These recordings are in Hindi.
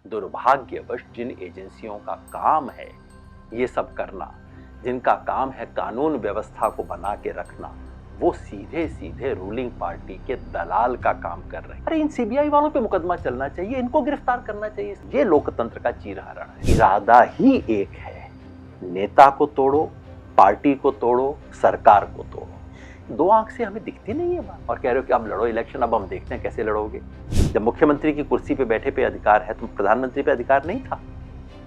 दुर्भाग्यवश जिन एजेंसियों का काम है ये सब करना, जिनका काम है कानून व्यवस्था को बना के रखना, वो सीधे सीधे रूलिंग पार्टी के दलाल का काम कर रहे हैं। अरे इन सीबीआई वालों पे मुकदमा चलना चाहिए, इनको गिरफ्तार करना चाहिए। ये लोकतंत्र का चीरहरण है। इरादा ही एक है, नेता को तोड़ो, पार्टी को तोड़ो, सरकार को तोड़ो। दो आंख से हमें दिखती नहीं है बात। और कह रहे हो कि अब लड़ो इलेक्शन, अब हम देखते हैं कैसे लड़ोगे। जब मुख्यमंत्री की कुर्सी पे बैठे पे अधिकार है तो प्रधानमंत्री पे अधिकार नहीं था?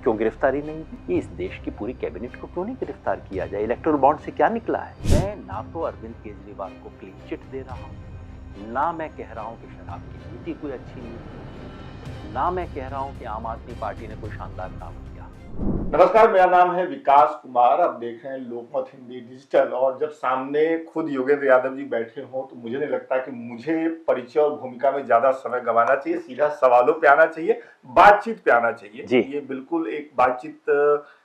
क्यों गिरफ्तारी नहीं हुई? इस देश की पूरी कैबिनेट को क्यों नहीं गिरफ्तार किया जाए? इलेक्टोरल बॉन्ड से क्या निकला है? मैं ना तो अरविंद केजरीवाल को क्लीन चिट दे रहा हूं, ना मैं कह रहा हूं कि शराब की नीति कोई अच्छी नीति, ना मैं कह रहा हूं कि आम आदमी पार्टी ने कोई शानदार काम किया। नमस्कार, मेरा नाम है विकास कुमार। आप देख रहे हैं लोकमत हिंदी डिजिटल। और जब सामने खुद योगेंद्र यादव जी बैठे हों तो मुझे नहीं लगता कि मुझे परिचय और भूमिका में ज्यादा समय गंवाना चाहिए। सीधा सवालों पे आना चाहिए, बातचीत पे आना चाहिए। ये बिल्कुल एक बातचीत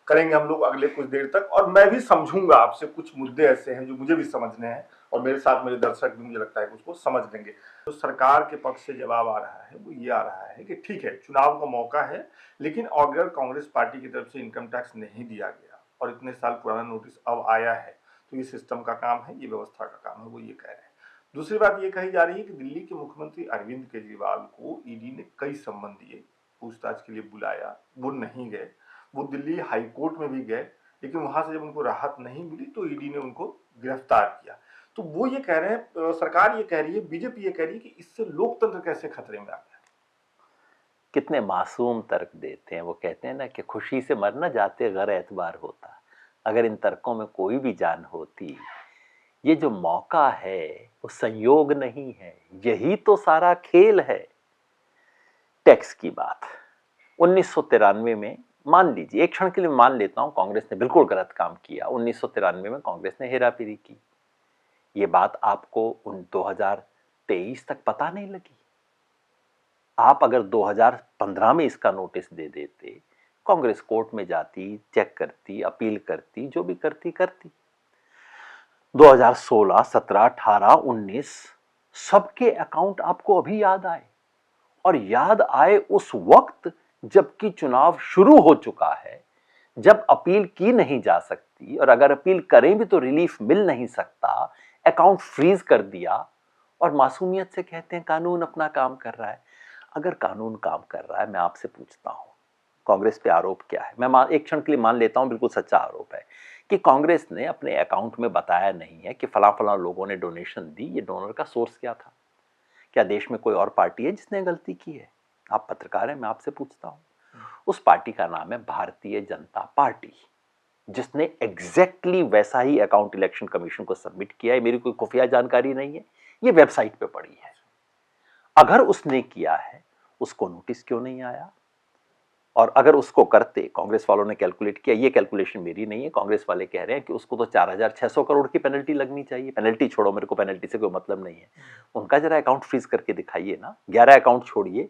करेंगे हम लोग अगले कुछ देर तक, और मैं भी समझूंगा आपसे। कुछ मुद्दे ऐसे हैं जो मुझे भी समझने हैं और मेरे साथ मेरे दर्शक भी मुझे लगता है कि उसको समझ लेंगे। तो सरकार के पक्ष से जवाब आ रहा है वो ये आ रहा है कि ठीक है, चुनाव का मौका है, लेकिन अगर कांग्रेस पार्टी की तरफ से इनकम टैक्स नहीं दिया गया और इतने साल पुराना नोटिस अब आया है तो ये सिस्टम का काम है, ये व्यवस्था का काम है, वो ये कह रहे हैं। दूसरी बात ये कही जा रही है कि दिल्ली के मुख्यमंत्री अरविंद केजरीवाल को ईडी ने कई सम्मन दिए, पूछताछ के लिए बुलाया, वो नहीं गए। वो दिल्ली हाईकोर्ट में भी गए, लेकिन वहां से जब उनको राहत नहीं मिली तो ईडी ने उनको गिरफ्तार किया। तो वो ये कह रहे हैं, सरकार ये कह रही है, बीजेपी ये कह रही है कि इससे लोकतंत्र कैसे खतरे में आ गया। कितने मासूम तर्क देते हैं। वो कहते हैं ना कि खुशी से मर न जाते गर एतबार होता। अगर इन तर्कों में कोई भी जान होती, ये जो मौका है वो संयोग नहीं है, यही तो सारा खेल है। टैक्स की बात 1993 में, मान लीजिए एक क्षण के लिए मान लेता हूं कांग्रेस ने बिल्कुल गलत काम किया। 1993 में कांग्रेस ने हेराफेरी की। ये बात आपको 2023 तक पता नहीं लगी? आप अगर 2015 में इसका नोटिस दे देते, कांग्रेस कोर्ट में जाती, चेक करती, अपील करती, जो भी करती 2016, 17, 18, 19 सबके अकाउंट आपको अभी याद आए। और याद आए उस वक्त जबकि चुनाव शुरू हो चुका है, जब अपील की नहीं जा सकती, और अगर अपील करें भी तो रिलीफ मिल नहीं सकता। अकाउंट फ्रीज कर दिया और मासूमियत से कहते हैं कानून अपना काम कर रहा है। अगर कानून काम कर रहा है, मैं आपसे पूछता हूं कांग्रेस पे आरोप क्या है? मैं एक क्षण के लिए मान लेता हूं बिल्कुल सच्चा आरोप है कि कांग्रेस ने अपने अकाउंट में बताया नहीं है कि फला फला लोगों ने डोनेशन दी। ये डोनर का सोर्स क्या था? क्या देश में कोई और पार्टी है जिसने गलती की है? आप पत्रकार हैं, मैं आपसे पूछता हूं। उस पार्टी का नाम है भारतीय जनता पार्टी, जिसने एग्जैक्टली वैसा ही अकाउंट इलेक्शन कमीशन को सबमिट किया है। मेरी कोई खुफिया जानकारी नहीं है, ये वेबसाइट पे पड़ी है। अगर उसने किया है, उसको नोटिस क्यों नहीं आया? और अगर उसको करते, कांग्रेस वालों ने कैलकुलेट किया, ये कैलकुलेशन मेरी नहीं है, कांग्रेस वाले कह रहे हैं कि उसको तो 4600 करोड़ की पेनल्टी लगनी चाहिए। पेनल्टी छोड़ो, मेरे को पेनल्टी से कोई मतलब नहीं है। उनका जरा अकाउंट फ्रीज करके दिखाइए ना। 11 अकाउंट छोड़िए,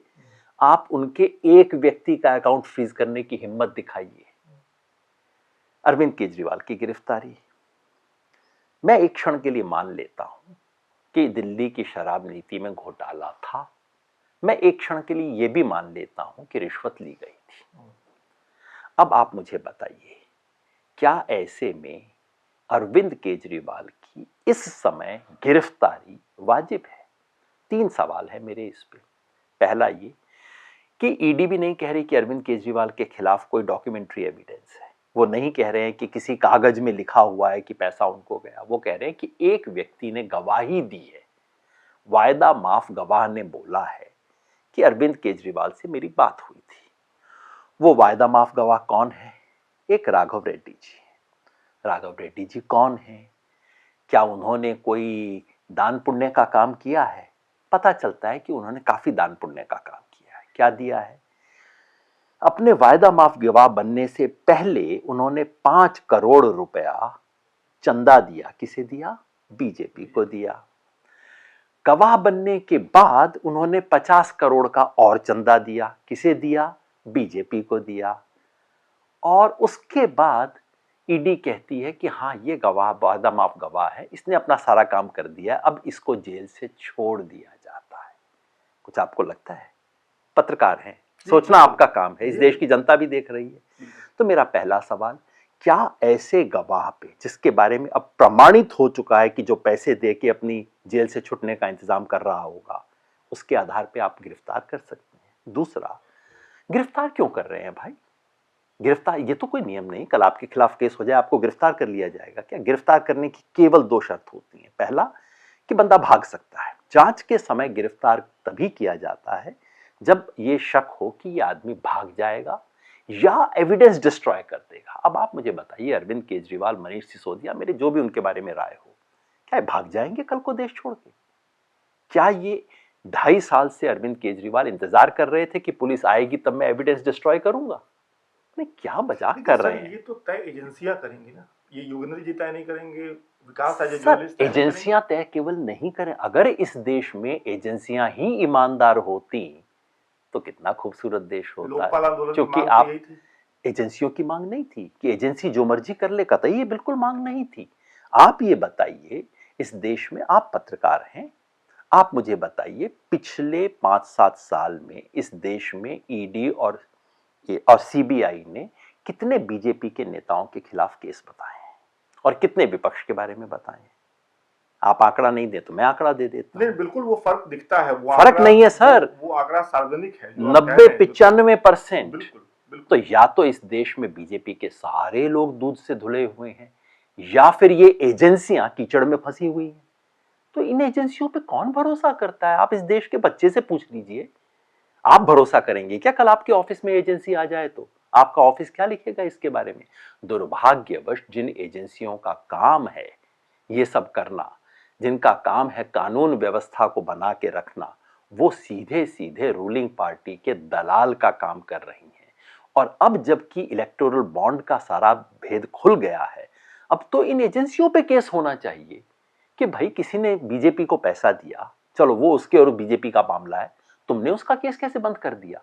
आप उनके एक व्यक्ति का अकाउंट फ्रीज करने की हिम्मत दिखाइए। अरविंद केजरीवाल की गिरफ्तारी, मैं एक क्षण के लिए मान लेता हूं कि दिल्ली की शराब नीति में घोटाला था। मैं एक क्षण के लिए यह भी मान लेता हूं कि रिश्वत ली गई थी। अब आप मुझे बताइए, क्या ऐसे में अरविंद केजरीवाल की इस समय गिरफ्तारी वाजिब है? 3 सवाल है मेरे इस पे। पहला ये कि ईडी भी नहीं कह रही कि अरविंद केजरीवाल के खिलाफ कोई डॉक्यूमेंट्री एविडेंस है। वो नहीं कह रहे हैं कि किसी कागज में लिखा हुआ है कि पैसा उनको गया। वो कह रहे हैं कि एक व्यक्ति ने गवाही दी है, वायदा माफ गवाह ने बोला है कि अरविंद केजरीवाल से मेरी बात हुई थी। वो वायदा माफ गवाह कौन है? एक राघव रेड्डी जी। राघव रेड्डी जी कौन है? क्या उन्होंने कोई दान पुण्य का काम किया है? पता चलता है कि उन्होंने काफी दान पुण्य का काम किया है। क्या दिया है? अपने वायदा माफ गवाह बनने से पहले उन्होंने 5 करोड़ रुपया चंदा दिया। किसे दिया? बीजेपी को दिया। गवाह बनने के बाद उन्होंने 50 करोड़ का और चंदा दिया। किसे दिया? बीजेपी को दिया। और उसके बाद ईडी कहती है कि हाँ, ये गवाह वादा माफ गवाह है, इसने अपना सारा काम कर दिया, अब इसको जेल से छोड़ दिया जाता है। कुछ आपको लगता है? पत्रकार हैं, सोचना आपका काम है, इस जी। देश की जनता भी देख रही है। तो मेरा पहला सवाल, क्या ऐसे गवाह पे जिसके बारे में अब प्रमाणित हो चुका है कि जो पैसे दे के अपनी जेल से छुटने का इंतजाम कर रहा होगा, उसके आधार पे आप गिरफ्तार कर सकते हैं? दूसरा, गिरफ्तार क्यों कर रहे हैं भाई? गिरफ्तार, ये तो कोई नियम नहीं, कल आपके खिलाफ केस हो जाए आपको गिरफ्तार कर लिया जाएगा क्या? गिरफ्तार करने की केवल दो शर्त होती हैं। पहला, कि बंदा भाग सकता है। जांच के समय गिरफ्तार तभी किया जाता है जब ये शक हो कि ये आदमी भाग जाएगा या एविडेंस डिस्ट्रॉय कर देगा। अब आप मुझे बताइए, अरविंद केजरीवाल, मनीष सिसोदिया, मेरे जो भी उनके बारे में राय हो, क्या ये भाग जाएंगे कल को देश छोड़ के? क्या ये 2.5 साल से अरविंद केजरीवाल इंतजार कर रहे थे कि पुलिस आएगी तब मैं एविडेंस डिस्ट्रॉय करूंगा? नहीं, क्या मजाक कर रहे हैं? ये तो तय एजेंसियां करेंगी ना, ये योगेंद्र जी तय नहीं करेंगे, विकास एज ए सर, जर्नलिस्ट तय नहीं एजेंसियां तय केवल नहीं करें। अगर इस देश में एजेंसियां ही ईमानदार होती तो कितना खूबसूरत देश करेंगे। होता लोकपाल है। आंदोलन की क्योंकि मांग तो आप, यही थी। एजेंसियों की मांग नहीं थी कि एजेंसी जो मर्जी कर ले, कतई ये बिल्कुल मांग नहीं थी। आप ये बताइए, इस देश में आप पत्रकार हैं, आप मुझे बताइए पिछले 5-7 साल में इस देश में ईडी और सीबीआई ने कितने बीजेपी के नेताओं के खिलाफ केस बताए हैं और कितने विपक्ष के बारे में बताए हैं? आप आंकड़ा नहीं दे तो मैं आंकड़ा दे देता हूं। नहीं, बिल्कुल वो फर्क दिखता है, वो फर्क आंकड़ा, नहीं है सर, वो आंकड़ा सार्वजनिक है जो आप कह रहे हैं, 90-95%। बिल्कुल बिल्कुल। तो या तो इस देश में बीजेपी के सारे लोग दूध से धुले हुए हैं, या फिर ये एजेंसियां कीचड़ में फंसी हुई हैं। तो इन एजेंसियों पे कौन भरोसा करता है? आप इस देश के बच्चे से पूछ लीजिए, आप भरोसा करेंगे क्या कल आपके ऑफिस में एजेंसी आ जाए तो? आपका ऑफिस क्या लिखेगा इसके बारे में? दुर्भाग्यवश जिन एजेंसियों का काम है ये सब करना, जिनका काम है कानून व्यवस्था को बना के रखना, वो सीधे सीधे रूलिंग पार्टी के दलाल का काम कर रही हैं। और अब जबकि इलेक्टोरल बॉन्ड का सारा भेद खुल गया है, अब तो इन एजेंसियों पे केस होना चाहिए कि भाई किसी ने बीजेपी को पैसा दिया, चलो वो उसके और बीजेपी का मामला है, तुमने उसका केस कैसे बंद कर दिया?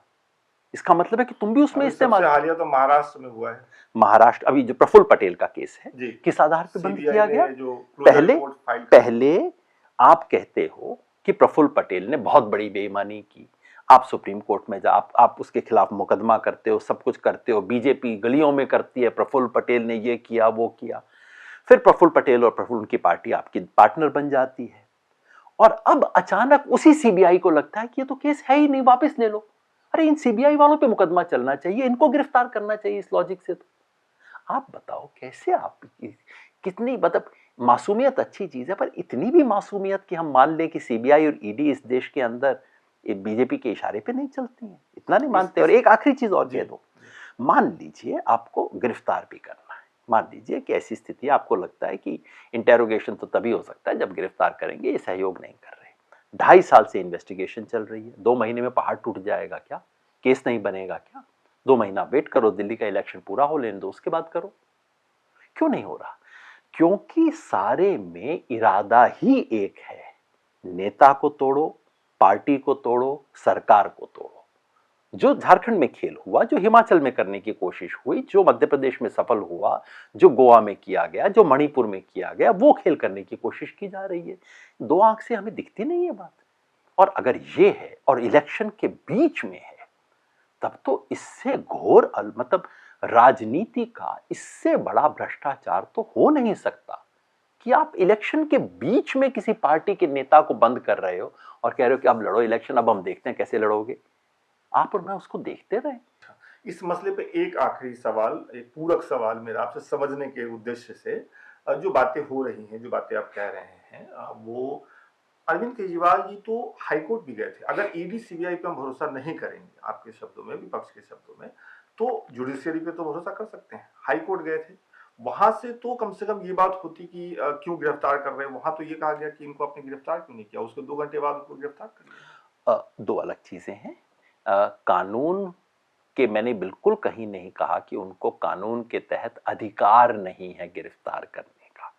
इसका मतलब है कि तुम भी उसमें इस्तेमाल। सबसे हालिया तो महाराष्ट्र में हुआ है। महाराष्ट्र, अभी जो प्रफुल्ल पटेल का केस है, जी, किस आधार पे बंद सीबीआई किया ने गया? जो पहले रिपोर्ट फाइल की। पहले आप कहते हो कि प्रफुल्ल पटेल ने बहुत बड़ी बेईमानी की, आप सुप्रीम कोर्ट में जा, आप उसके खिलाफ मुकदमा करते हो, सब कुछ करते हो, बीजेपी गलियों में करती है प्रफुल्ल पटेल ने ये किया वो किया। फिर प्रफुल्ल पटेल और प्रफुल्ल उनकी पार्टी आपकी पार्टनर बन जाती है, और अब अचानक उसी सीबीआई को लगता है कि ये तो केस है ही नहीं, वापस ले लो। अरे इन सीबीआई वालों पे मुकदमा चलना चाहिए, इनको गिरफ्तार करना चाहिए इस लॉजिक से। तो आप बताओ कैसे, आप कितनी, मतलब मासूमियत अच्छी चीज है, पर इतनी भी मासूमियत कि हम मान लें कि सीबीआई और ईडी इस देश के अंदर बीजेपी के इशारे पे नहीं चलती हैं, इतना नहीं मानते। और एक आखिरी चीज और कह दो, मान लीजिए आपको गिरफ्तार भी करना है, मान लीजिए कि ऐसी स्थिति आपको लगता है कि इंटेरोगेशन तो तभी हो सकता है जब गिरफ्तार करेंगे, ये सहयोग नहीं कर रहे, 2.5 साल से इन्वेस्टिगेशन चल रही है, 2 महीने में पहाड़ टूट जाएगा क्या? केस नहीं बनेगा क्या? 2 महीना वेट करो, दिल्ली का इलेक्शन पूरा हो लेने दो, उसके बाद करो। क्यों नहीं हो रहा? क्योंकि सारे में इरादा ही एक है, नेता को तोड़ो, पार्टी को तोड़ो, सरकार को तोड़ो। जो झारखंड में खेल हुआ, जो हिमाचल में करने की कोशिश हुई, जो मध्य प्रदेश में सफल हुआ, जो गोवा में किया गया, जो मणिपुर में किया गया, वो खेल करने की कोशिश की जा रही है। 2 आंख से हमें दिखती नहीं है बात। और अगर ये है और इलेक्शन के बीच में है, तब तो इससे घोर मतलब राजनीति का इससे बड़ा भ्रष्टाचार तो हो नहीं सकता कि आप इलेक्शन के बीच में किसी पार्टी के नेता को बंद कर रहे हो और कह रहे हो कि अब लड़ो इलेक्शन, अब हम देखते हैं कैसे लड़ोगे। आप और मैं उसको देखते रहे। इस मसले पे एक आखिरी सवाल, एक पूरक सवाल मेरा आपसे समझने के उद्देश्य से, जो बातें हो रही हैं, जो बातें आप कह रहे हैं, वो अरविंद केजरीवाल जी तो हाईकोर्ट भी गए थे। अगर ईडी सीबीआई पे हम भरोसा नहीं करेंगे, आपके शब्दों में, विपक्ष के शब्दों में, तो जुडिशियरी पे तो भरोसा कर सकते हैं। हाईकोर्ट गए थे, वहां से तो कम से कम ये बात होती कि क्यों गिरफ्तार कर रहे हैं। वहां तो ये कहा गया कि इनको आपने गिरफ्तार क्यों नहीं किया, उसके 2 घंटे बाद उनको गिरफ्तार कर लिया। 2 अलग चीजें हैं। कानून के, मैंने बिल्कुल कहीं नहीं कहा कि उनको कानून के तहत अधिकार नहीं है गिरफ्तार करने का।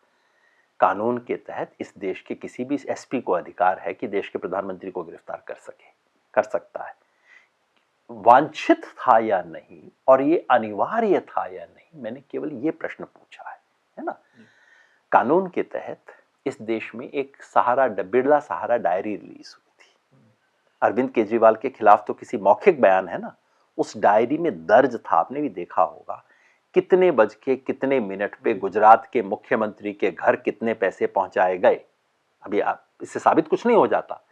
कानून के तहत इस देश के किसी भी एसपी को अधिकार है कि देश के प्रधानमंत्री को गिरफ्तार कर सकता है। वांछित था या नहीं और ये अनिवार्य था या नहीं, मैंने केवल ये प्रश्न पूछा है ना। कानून के तहत इस देश में एक बिरला सहारा डायरी रिलीज हुई थी। अरविंद केजरीवाल के खिलाफ तो किसी मौखिक बयान है ना, उस डायरी में दर्ज था, आपने भी देखा होगा, कितने बज के कितने मिनट पे गुजरात के मुख्यमंत्री के घर कितने पैसे पहुंचाए गए। अभी आप इससे साबित कुछ नहीं हो जाता,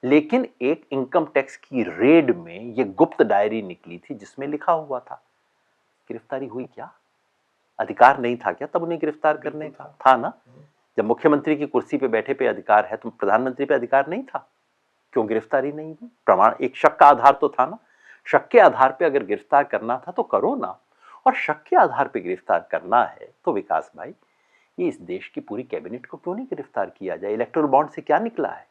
लेकिन एक इनकम टैक्स की रेड में ये गुप्त डायरी निकली थी जिसमें लिखा हुआ था। गिरफ्तारी हुई क्या? अधिकार नहीं था क्या तब उन्हें गिरफ्तार करने का? था ना। जब मुख्यमंत्री की कुर्सी पे बैठे पे अधिकार है तो प्रधानमंत्री पे अधिकार नहीं था? क्यों गिरफ्तारी नहीं हुई? प्रमाण, एक शक का आधार तो था ना। शक के आधार पे अगर गिरफ्तार करना था तो करो ना। और शक के आधार पे गिरफ्तार करना है तो विकास भाई, ये इस देश की पूरी कैबिनेट को क्यों नहीं गिरफ्तार किया जाए? इलेक्टोरल बॉन्ड से क्या निकला है?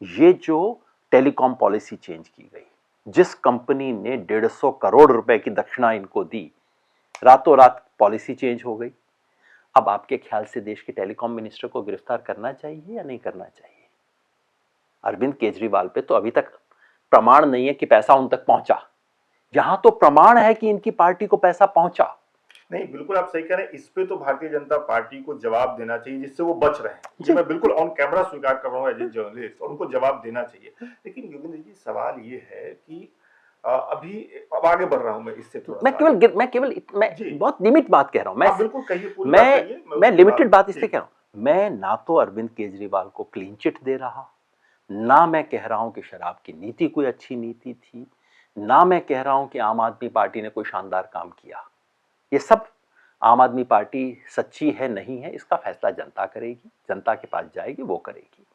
ये जो टेलीकॉम पॉलिसी चेंज की गई, जिस कंपनी ने 150 करोड़ रुपए की दक्षिणा इनको दी, रातों रात पॉलिसी चेंज हो गई। अब आपके ख्याल से देश के टेलीकॉम मिनिस्टर को गिरफ्तार करना चाहिए या नहीं करना चाहिए? अरविंद केजरीवाल पे तो अभी तक प्रमाण नहीं है कि पैसा उन तक पहुंचा। यहां तो प्रमाण है कि इनकी पार्टी को पैसा पहुंचा। नहीं, बिल्कुल आप सही कह रहे हैं। इस पे तो भारतीय जनता पार्टी को जवाब देना चाहिए जिससे वो बच रहे हैं। ये मैं बिल्कुल ऑन कैमरा स्वीकार कर रहा हूँ एज ए जर्नलिस्ट, और उनको जवाब देना चाहिए। लेकिन योगेंद्र जी, सवाल ये है कि अभी अब आगे बढ़ रहा हूँ मैं इससे थोड़ा मैं बहुत लिमिट बात कह रहा हूं। आप बिल्कुल कहिए, पूरी बात कहिए। मैं लिमिटेड बात इसलिए कह रहा हूं, मैं ना तो अरविंद केजरीवाल को क्लीन चिट दे रहा, ना मैं कह रहा हूं कि शराब की नीति कोई अच्छी नीति थी, ना मैं कह रहा हूं कि आम आदमी पार्टी ने कोई शानदार काम किया। ये सब आम आदमी पार्टी सच्ची है नहीं है इसका फैसला जनता करेगी, जनता के पास जाएगी, वो करेगी।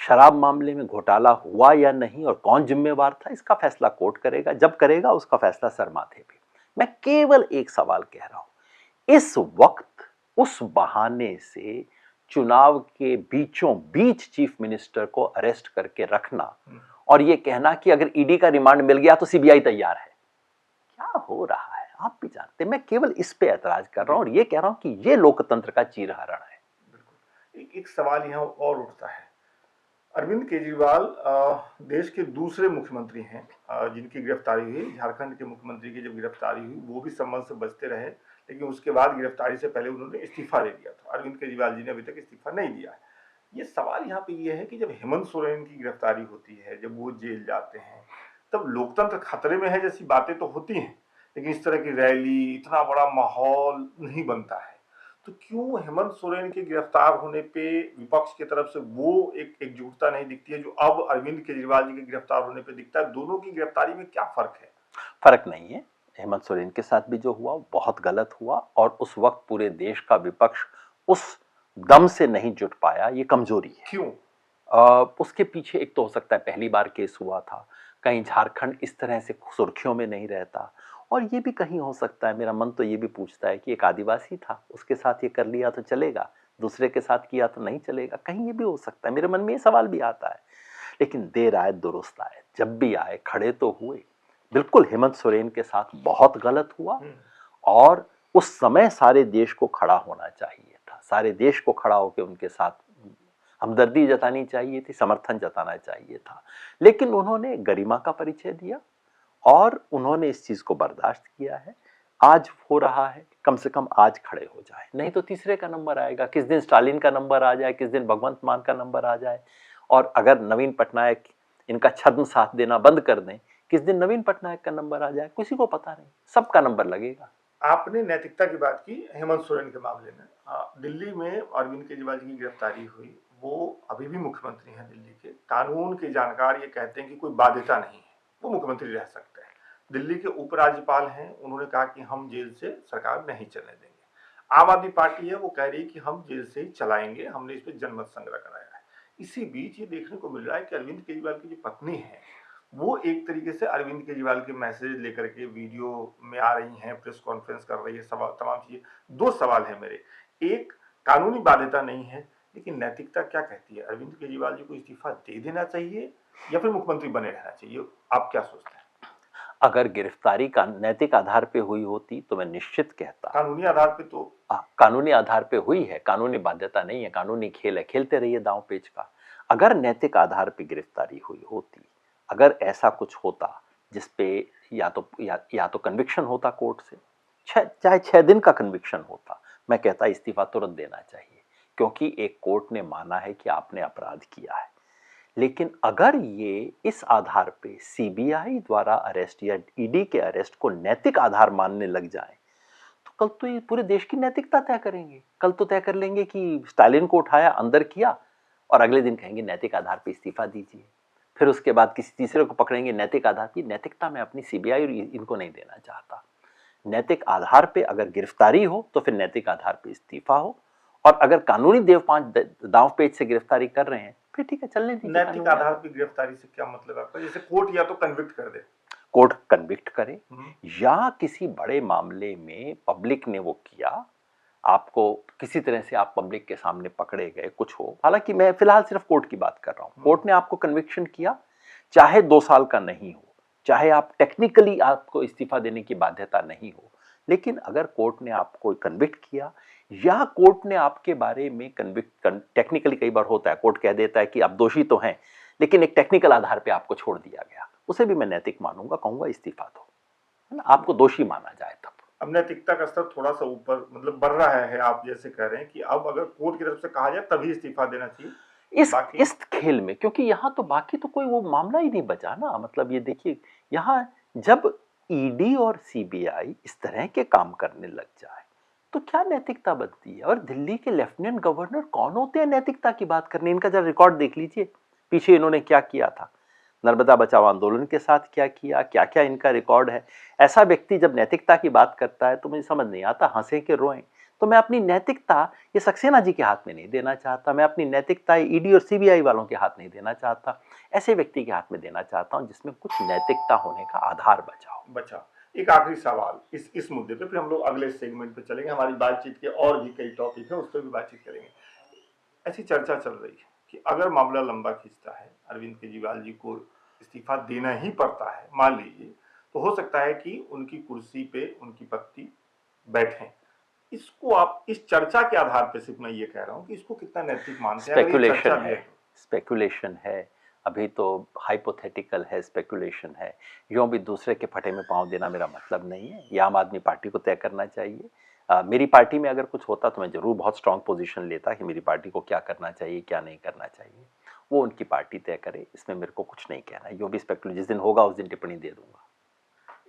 शराब मामले में घोटाला हुआ या नहीं और कौन जिम्मेवार था इसका फैसला कोर्ट करेगा, जब करेगा उसका फैसला सर माथे पे। मैं केवल एक सवाल कह रहा हूं, इस वक्त उस बहाने से चुनाव के बीचों बीच चीफ मिनिस्टर को अरेस्ट करके रखना और ये कहना कि अगर ईडी का रिमांड मिल गया तो सीबीआई तैयार है, क्या हो रहा है आप भी जानते हैं। मैं केवल इस पे ऐतराज कर रहा हूं और ये कह रहा हूं कि ये लोकतंत्र का चीरहरण है। बिल्कुल। एक सवाल यहाँ और उठता है, अरविंद केजरीवाल देश के दूसरे मुख्यमंत्री हैं जिनकी गिरफ्तारी हुई। झारखंड के मुख्यमंत्री की जब गिरफ्तारी हुई वो भी संबंध से बचते रहे, लेकिन उसके बाद गिरफ्तारी से पहले उन्होंने इस्तीफा दे दिया था। अरविंद केजरीवाल जी ने अभी तक इस्तीफा नहीं दिया है। ये सवाल यहाँ पे ये है कि जब हेमंत सोरेन की गिरफ्तारी होती है, जब वो जेल जाते हैं, तब लोकतंत्र खतरे में है जैसी बातें तो होती हैं, लेकिन इस तरह की रैली, इतना बड़ा माहौल नहीं बनता है। तो क्यों हेमंत सोरेन के गिरफ्तार होने पे विपक्ष की तरफ से वो एक एकजुटता नहीं दिखती है जो अब अरविंद केजरीवाल जी के गिरफ्तार होने पे दिखता है? दोनों की गिरफ्तारी में क्या फर्क है? फर्क नहीं है। हेमंत सोरेन के साथ भी जो हुआ बहुत गलत हुआ और उस वक्त पूरे देश का विपक्ष उस दम से नहीं जुट पाया, ये कमजोरी है। क्यों? उसके पीछे एक तो हो सकता है पहली बार केस हुआ था, कहीं झारखंड इस तरह से सुर्खियों में नहीं रहता, और ये भी कहीं हो सकता है, मेरा मन तो ये भी पूछता है कि एक आदिवासी था, उसके साथ ये कर लिया तो चलेगा, दूसरे के साथ किया तो नहीं चलेगा, कहीं ये भी हो सकता है। मेरे मन में ये सवाल भी आता है। लेकिन देर आए दुरुस्त आए, जब भी आए खड़े तो हुए। बिल्कुल हेमंत सोरेन के साथ बहुत गलत हुआ और उस समय सारे देश को खड़ा होना चाहिए था, सारे देश को खड़ा होकर उनके साथ हमदर्दी जतानी चाहिए थी, समर्थन जताना चाहिए था। लेकिन उन्होंने गरिमा का परिचय दिया और उन्होंने इस चीज को बर्दाश्त किया है। आज हो रहा है, कम से कम आज खड़े हो जाए, नहीं तो तीसरे का नंबर आएगा। किस दिन स्टालिन का नंबर आ जाए, किस दिन भगवंत मान का नंबर आ जाए, और अगर नवीन पटनायक इनका छद्म साथ देना बंद कर दें, किस दिन नवीन पटनायक का नंबर आ जाए, किसी को पता नहीं, सबका नंबर लगेगा। आपने नैतिकता की बात की हेमंत सोरेन के मामले में। दिल्ली में अरविंद केजरीवाल जी की गिरफ्तारी हुई, वो अभी भी मुख्यमंत्री हैं दिल्ली के। कानून के जानकार ये कहते हैं कि कोई बाध्यता नहीं है, वो मुख्यमंत्री रह सकते हैं। दिल्ली के उपराज्यपाल हैं, उन्होंने कहा कि हम जेल से सरकार नहीं चलने देंगे। आम आदमी पार्टी है, वो कह रही है कि हम जेल से ही चलाएंगे, हमने इस पर जनमत संग्रह कराया है। इसी बीच ये देखने को मिल रहा है कि अरविंद केजरीवाल की जो पत्नी है वो एक तरीके से अरविंद केजरीवाल के मैसेज लेकर के वीडियो में आ रही हैं, प्रेस कॉन्फ्रेंस कर रही है, सवाल तमाम चीजें। दो सवाल है मेरे, एक, कानूनी बाध्यता नहीं है, लेकिन नैतिकता क्या कहती है? अरविंद केजरीवाल जी को इस्तीफा दे देना चाहिए या फिर मुख्यमंत्री बने रहना चाहिए? आप क्या सोचते हैं? अगर गिरफ्तारी का नैतिक आधार पे हुई होती तो मैं निश्चित कहता, कानूनी आधार पे तो कानूनी आधार पे हुई है, कानूनी बाध्यता नहीं है, कानूनी खेल है, खेलते रहिए दांव पेच का। अगर नैतिक आधार पे गिरफ्तारी हुई होती, अगर ऐसा कुछ होता जिसपे या तो कन्विक्शन होता कोर्ट से, चाहे 6 दिन का कन्विक्शन होता, मैं कहता इस्तीफा तुरंत देना चाहिए, क्योंकि एक कोर्ट ने माना है कि आपने अपराध किया है। लेकिन अगर ये इस आधार पे सीबीआई द्वारा अरेस्ट या ईडी के अरेस्ट को नैतिक आधार मानने लग जाए तो कल तो ये पूरे देश की नैतिकता तय करेंगे। कल तो तय कर लेंगे कि स्टालिन को उठाया, अंदर किया, और अगले दिन कहेंगे नैतिक आधार पे इस्तीफा दीजिए। फिर उसके बाद किसी तीसरे को पकड़ेंगे नैतिक आधार की। नैतिकता मैं अपनी सीबीआई और इनको नहीं देना चाहता। नैतिक आधार पे अगर गिरफ्तारी हो तो फिर नैतिक आधार पे इस्तीफा हो, और अगर कानूनी दांव पेच से गिरफ्तारी कर रहे हैं फिर ठीक है, चलने दीजिए। नैतिक आधार पर गिरफ्तारी से क्या मतलब आपका? जैसे कोर्ट या तो कन्विक्ट कर दे, कोर्ट कन्विक्ट करे, या किसी बड़े मामले में पब्लिक ने वो किया, आपको किसी तरह से आप पब्लिक के सामने पकड़े गए, कुछ हो, हालांकि मैं फिलहाल सिर्फ कोर्ट की बात कर रहा हूं, कोर्ट ने आपको कन्विक्शन किया, चाहे 2 साल का नहीं हो, चाहे आप टेक्निकली आपको इस्तीफा देने की बाध्यता नहीं हो, लेकिन अगर कोर्ट ने आपको कन्विक्ट किया या कोर्ट ने आपके बारे में टेक्निकली कई बार होता है, कोर्ट कह देता है कि आप दोषी तो हैं लेकिन एक टेक्निकल आधार पे आपको छोड़ दिया गया, उसे भी मैं नैतिक मानूंगा, कहूंगा इस्तीफा दो, है ना, आपको दोषी माना जाए तब। अब नैतिकता का स्तर थोड़ा सा ऊपर मतलब बढ़ रहा है, आप जैसे कह रहे हैं कि अब अगर कोर्ट की तरफ से कहा जाए तभी इस्तीफा देना चाहिए इस खेल में, क्योंकि यहां तो बाकी तो कोई वो मामला ही नहीं बचा ना। मतलब ये देखिए, यहां जब ईडी और सीबीआई इस तरह के काम करने लग जाए तो क्या नैतिकता बनती है? और दिल्ली के लेफ्टिनेंट गवर्नर कौन होते हैं नैतिकता की बात करने? इनका जरा रिकॉर्ड देख लीजिए, पीछे इन्होंने क्या किया था, नर्मदा बचाओ आंदोलन के साथ क्या किया, क्या क्या इनका रिकॉर्ड है। ऐसा व्यक्ति जब नैतिकता की बात करता है तो मुझे समझ नहीं आता, हंसे कि रोएं। तो मैं अपनी नैतिकता ये सक्सेना जी के हाथ में नहीं देना चाहता, मैं अपनी नैतिकता ईडी और सीबीआई वालों के हाथ नहीं देना चाहता, ऐसे व्यक्ति के हाथ में देना चाहता हूं जिसमें कुछ नैतिकता होने का आधार बचा। एक आखिरी सवाल इस मुद्दे पे, फिर हम लोग अगले सेगमेंट पे चलेंगे। हमारी बातचीत के और भी कई टॉपिक है, उस पर भी बातचीत करेंगे। ऐसी चर्चा चल रही है कि अगर मामला लंबा खींचता है, अरविंद केजरीवाल जी को इस्तीफा देना ही पड़ता है, मान लीजिए, तो हो सकता है कि उनकी कुर्सी पे उनकी पत्नी बैठें। इसको आप इस चर्चा के आधार पर, सिर्फ मैं ये कह रहा हूं कि इसको कितना नैतिक मानते हैं? स्पेकुलेशन है, अभी तो हाइपोथेटिकल है, स्पेकुलेशन है। यूं भी दूसरे के फटे में पांव देना मेरा मतलब नहीं है, ये आम आदमी पार्टी को तय करना चाहिए। मेरी पार्टी में अगर कुछ होता तो मैं जरूर बहुत स्ट्रांग पोजीशन लेता कि मेरी पार्टी को क्या करना चाहिए, क्या नहीं करना चाहिए, वो उनकी पार्टी तय करे, इसमें मेरे को कुछ नहीं कहना। यूं भी स्पेकुलेशन, जिस दिन होगा उस दिन टिप्पणी दे दूंगा।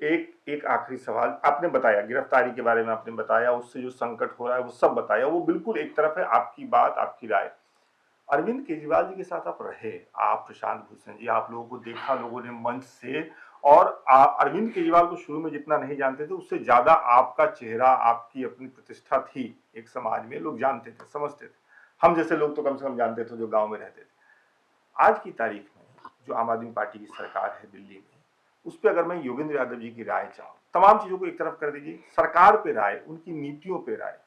एक आखिरी सवाल, आपने बताया गिरफ्तारी के बारे में, आपने बताया उससे जो संकट हो रहा है वो सब बताया, वो बिल्कुल एक तरफ है, आपकी बात, आपकी राय। अरविंद केजरीवाल जी के साथ आप रहे, आप प्रशांत भूषण जी, आप लोगों को देखा लोगों ने मंच से, और अरविंद केजरीवाल को शुरू में जितना नहीं जानते थे उससे ज्यादा आपका चेहरा, आपकी अपनी प्रतिष्ठा थी एक समाज में, लोग जानते थे, समझते थे। हम जैसे लोग तो कम से कम जानते थे जो गांव में रहते थे। आज की तारीख में जो आम आदमी पार्टी की सरकार है दिल्ली में, उस पर अगर मैं योगेंद्र यादव जी की राय चाहूँ, तमाम चीजों को एक तरफ कर दीजिए, सरकार पे राय, उनकी नीतियों पे राय,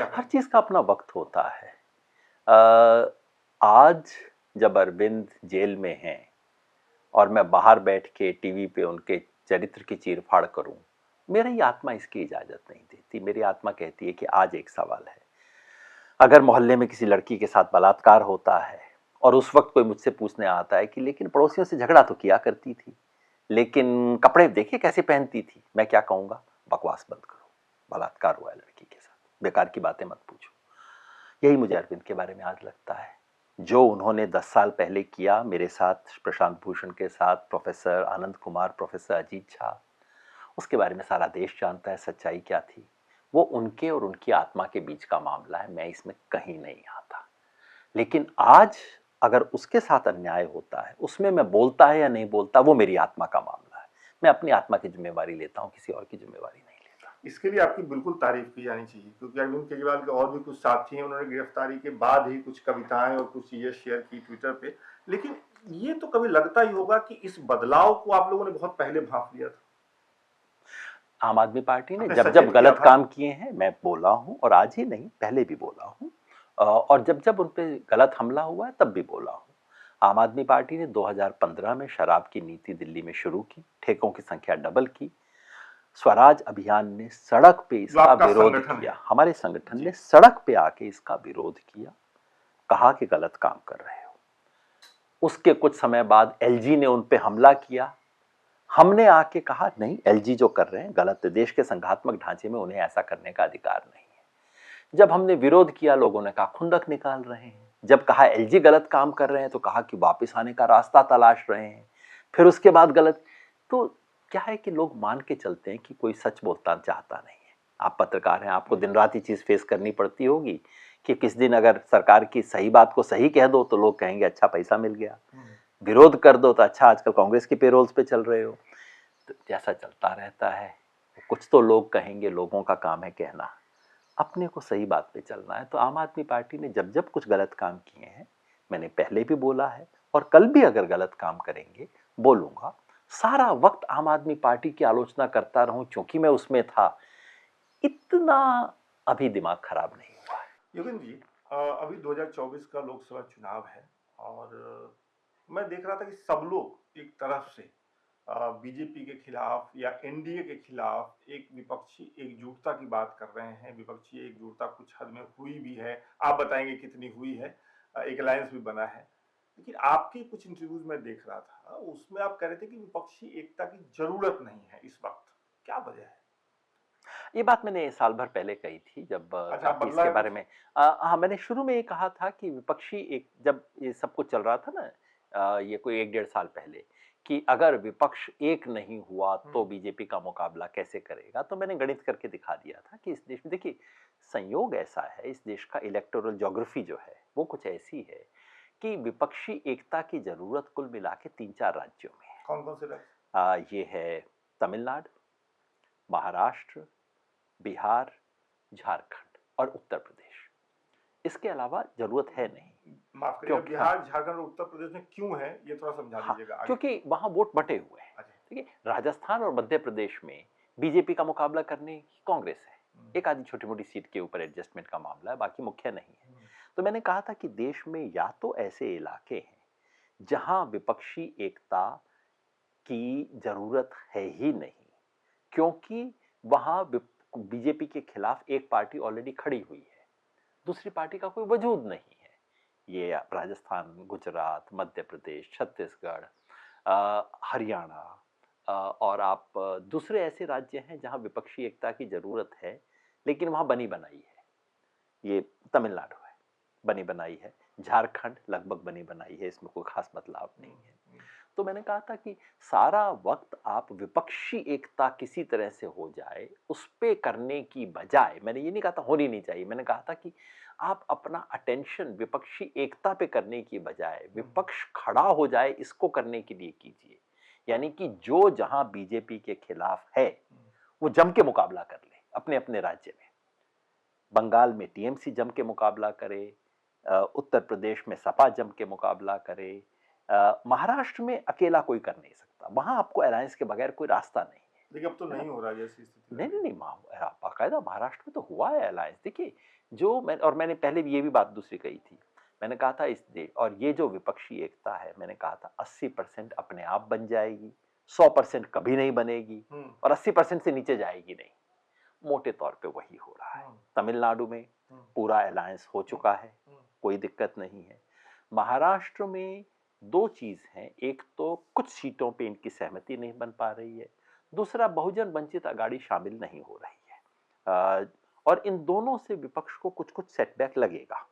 हर चीज का अपना वक्त होता है। आज जब अरविंद जेल में हैं और मैं बाहर बैठ के टीवी पे उनके चरित्र की चीरफाड़ करूं, मेरी आत्मा इसकी इजाजत नहीं देती। मेरी आत्मा कहती है कि आज एक सवाल है, अगर मोहल्ले में किसी लड़की के साथ बलात्कार होता है और उस वक्त कोई मुझसे पूछने आता है कि लेकिन पड़ोसियों से झगड़ा तो किया करती थी, लेकिन कपड़े देखिए कैसे पहनती थी, मैं क्या कहूंगा? बकवास बंद करो, बलात्कार हुआ है लड़की के साथ, बेकार की बातें मत पूछो। यही मुझे अरविंद के बारे में आज लगता है। जो उन्होंने 10 साल पहले किया मेरे साथ, प्रशांत भूषण के साथ, प्रोफेसर आनंद कुमार, प्रोफेसर अजीत झा, उसके बारे में सारा देश जानता है सच्चाई क्या थी। वो उनके और उनकी आत्मा के बीच का मामला है, मैं इसमें कहीं नहीं आता। लेकिन आज अगर उसके साथ अन्याय होता है, उसमें मैं बोलता है या नहीं बोलता, वो मेरी आत्मा का मामला है। मैं अपनी आत्मा की जिम्मेवारी लेता हूं, किसी और की जिम्मेवारी नहीं लेता। इसके लिए आपकी बिल्कुल तारीफ की जानी चाहिए, क्योंकि अरविंद केजरीवाल के और भी कुछ साथी हैं, उन्होंने गिरफ्तारी के बाद ही कुछ कविताएं और कुछ चीजें शेयर की ट्विटर पे। लेकिन ये तो कभी लगता ही होगा कि इस बदलाव को आप लोगों ने बहुत पहले भांप लिया था। आम आदमी पार्टी ने जब जब गलत काम किए हैं मैं बोला हूं, और आज ही नहीं पहले भी बोला हूं, और जब जब उन पे गलत हमला हुआ है तब भी बोला हूं। आम आदमी पार्टी ने 2015 में शराब की नीति दिल्ली में शुरू की, ठेकों की संख्या डबल की, स्वराज अभियान ने सड़क पे इसका विरोध किया, हमारे संगठन ने सड़क पे आके इसका विरोध किया, कहा कि गलत काम कर रहे हो। उसके कुछ समय बाद एलजी ने उन पे हमला किया, हमने आके कहा नहीं, एलजी जो कर रहे हैं गलत है, देश के संघात्मक ढांचे में उन्हें ऐसा करने का अधिकार नहीं है। जब हमने विरोध किया, लोगों ने कहा खुंदक निकाल रहे हैं, जब कहा एलजी गलत काम कर रहे हैं तो कहा कि वापस आने का रास्ता तलाश रहे हैं, फिर उसके बाद गलत। तो क्या है कि लोग मान के चलते हैं कि कोई सच बोलता चाहता नहीं है। आप पत्रकार हैं, आपको दिन रात ये चीज़ फेस करनी पड़ती होगी कि किस दिन अगर सरकार की सही बात को सही कह दो तो लोग कहेंगे अच्छा पैसा मिल गया, विरोध कर दो तो अच्छा आजकल कांग्रेस के पेरोल्स पे चल रहे हो। तो जैसा चलता रहता है। कुछ तो लोग कहेंगे, लोगों का काम है कहना, अपने को सही बात पे चलना है। तो आम आदमी पार्टी ने जब जब कुछ गलत काम किए हैं, मैंने पहले भी बोला है और कल भी अगर गलत काम करेंगे बोलूंगा। सारा वक्त आम आदमी पार्टी की आलोचना करता रहूं क्योंकि मैं उसमें था, इतना अभी दिमाग खराब नहीं हुआ है। योगेंद्र जी, अभी 2024 का लोकसभा चुनाव है और मैं देख रहा था कि सब लोग एक तरफ से बीजेपी के खिलाफ या एनडीए के खिलाफ एक विपक्षी एकजुटता की बात कर रहे हैं। विपक्षी एकजुटता कुछ हद में हुई भी है, आप बताएंगे कितनी हुई है। एक अलायंस भी बना है, लेकिन आपके कुछ इंटरव्यूज में देख रहा था, उसमें आप कह रहे थे कि विपक्षी एकता की जरूरत नहीं है इस वक्त। क्या वजह है? ये बात मैंने साल भर पहले कही थी जब अच्छा, काफी बदला इसके है बारे कुछ? में हाँ, मैंने शुरू में ये कहा था कि विपक्षी एक जब ये सब कुछ चल रहा था ना, ये कोई 1-1.5 साल पहले, कि अगर विपक्ष एक नहीं हुआ तो बीजेपी का मुकाबला कैसे करेगा, तो मैंने गणित करके दिखा दिया था कि इस देश में देखिए संयोग ऐसा है, इस देश का इलेक्टोरल ज्योग्राफी जो है वो कुछ ऐसी है कि विपक्षी एकता की जरूरत कुल मिला के 3-4 राज्यों में है। कौन कौन से राज्य? ये है तमिलनाडु, महाराष्ट्र, बिहार, झारखंड और उत्तर प्रदेश। इसके अलावा जरूरत है नहीं। माफ करिएगा, क्योंकि हाँ, बिहार झारखंड और उत्तर प्रदेश में क्यों है, ये थोड़ा समझा हाँ, दीजिएगा आगे। क्योंकि वहां वोट बटे हुए हैं। अच्छा। ठीक है, राजस्थान और मध्य प्रदेश में बीजेपी का मुकाबला करने की कांग्रेस है। एक आधी छोटी मोटी सीट के ऊपर एडजस्टमेंट का मामला है, बाकी मुख्य नहीं है। तो मैंने कहा था कि देश में या तो ऐसे इलाके हैं जहां विपक्षी एकता की जरूरत है ही नहीं, क्योंकि वहां बीजेपी के खिलाफ एक पार्टी ऑलरेडी खड़ी हुई है, दूसरी पार्टी का कोई वजूद नहीं है। ये राजस्थान, गुजरात, मध्य प्रदेश, छत्तीसगढ़, हरियाणा, और आप दूसरे ऐसे राज्य हैं जहां विपक्षी एकता की जरूरत है लेकिन वहां बनी बनाई है। ये तमिलनाडु है, बनी बनाई है। झारखंड लगभग बनी बनाई है, इसमें कोई खास बदलाव नहीं है। तो मैंने कहा था कि सारा वक्त आप विपक्षी एकता किसी तरह से हो जाए उस पे करने की बजाय, मैंने ये नहीं कहा था होनी नहीं चाहिए, मैंने कहा था कि आप अपना अटेंशन विपक्षी एकता पे करने की बजाय विपक्ष खड़ा हो जाए इसको करने के लिए कीजिए। यानी कि जो जहां बीजेपी के खिलाफ है वो जम के मुकाबला कर ले अपने अपने राज्य में। बंगाल में टीएमसी जम के मुकाबला करे, उत्तर प्रदेश में सपा जम के मुकाबला करे, महाराष्ट्र में अकेला कोई कर नहीं सकता, वहां आपको अलायंस के बगैर कोई रास्ता नहीं है। लेकिन अब तो नहीं हो रहा जैसी स्थिति। नहीं नहीं नहीं, बाकायदा महाराष्ट्र में तो हुआ है अलायंस। देखिए जो मैंने पहले भी ये भी बात दूसरी कही थी, मैंने कहा था इस देश और ये जो विपक्षी एकता है, मैंने कहा था 80% अपने आप बन जाएगी, 100% कभी नहीं बनेगी और 80% से नीचे जाएगी नहीं। मोटे तौर पे वही हो रहा है। तमिलनाडु में पूरा अलायंस हो चुका है, कोई दिक्कत नहीं है। महाराष्ट्र में दो चीज हैं, एक तो कुछ सीटों पे इनकी सहमति नहीं बन पा रही है, दूसरा बहुजन वंचित अघाड़ी शामिल नहीं हो रही है। और इन दोनों से विपक्ष को कुछ कुछ सेटबैक लगेगा,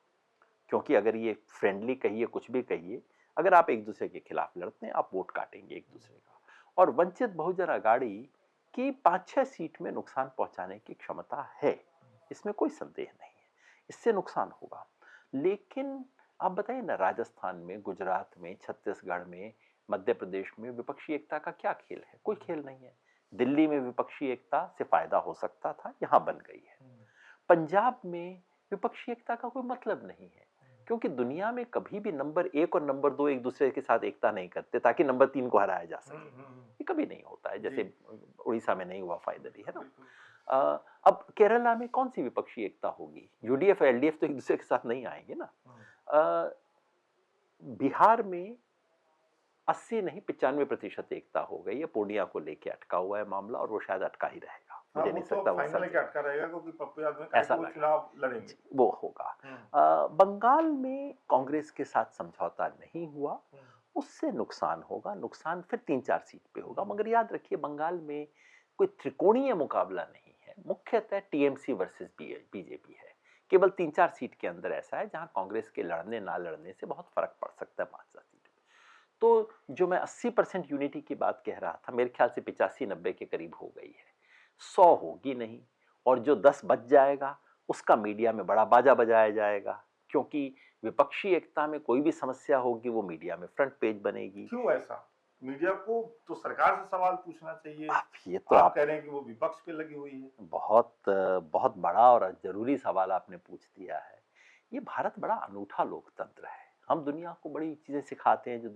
क्योंकि अगर ये फ्रेंडली कहिए कुछ भी कहिए, अगर आप एक दूसरे के खिलाफ लड़ते हैं आप वोट काटेंगे एक दूसरे का। और वंचित बहुजन अघाड़ी की 5-6 सीट में नुकसान पहुंचाने की क्षमता है, इसमें कोई संदेह नहीं है, इससे नुकसान होगा। लेकिन आप बताइए ना, राजस्थान में, गुजरात में, छत्तीसगढ़ में, मध्य प्रदेश में विपक्षी एकता का क्या खेल है? कोई खेल नहीं है। दिल्ली में विपक्षी एकता से फायदा हो सकता था, यहां बन गई है। पंजाब में विपक्षी एकता का कोई मतलब नहीं है, क्योंकि दुनिया में कभी भी नंबर 1 और नंबर 2 एक दूसरे के साथ एकता नहीं करते ताकि नंबर 3 को हराया जा सके। ये कभी नहीं होता है, जैसे उड़ीसा में नहीं हुआ फाइनली, है ना। अब केरला में कौन सी विपक्षी एकता होगी? यूडीएफ एलडीएफ तो एक दूसरे के साथ नहीं आएंगे ना। बिहार में 80 नहीं 95% एकता हो गई है, पूर्णिया को लेके अटका हुआ है मामला और वो शायद अटका ही रहेगा। मुझे नहीं लगता वो फाइनल के अटका रहेगा, क्योंकि पप्पू यादव ऐसा वो चुनाव लड़ेंगे, वो होगा। बंगाल में कांग्रेस के साथ समझौता नहीं हुआ, उससे नुकसान होगा, नुकसान फिर 3-4 सीट पे होगा। मगर याद रखिए बंगाल में कोई त्रिकोणीय मुकाबला नहीं है, मुख्यतः टीएमसी वर्सेस बीजेपी है, केवल 3-4 सीट के अंदर ऐसा है जहां कांग्रेस के लड़ने ना लड़ने से बहुत फर्क पड़ सकता है 5-7 सीट। तो जो मैं 80% यूनिटी की बात कह रहा था, मेरे ख्याल से 85-90 के करीब हो गई है। 100 होगी नहीं, और जो 10 बच जाएगा उसका मीडिया में बड़ा बाजा बजाया जाएगा, क्योंकि विपक्षी एकता में कोई भी समस्या होगी वो मीडिया में फ्रंट पेज बनेगी। क्यों ऐसा? मीडिया को तो सरकार से सवाल पूछना चाहिए। ये तो आप कह रहे हैं कि वो विपक्ष पे लगी हुई है। बहुत बड़ा और जरूरी सवाल आपने पूछ दिया है। ये भारत बड़ा अनूठा लोकतंत्र है। हम दुनिया को बड़ी चीजें सिखाते हैं जो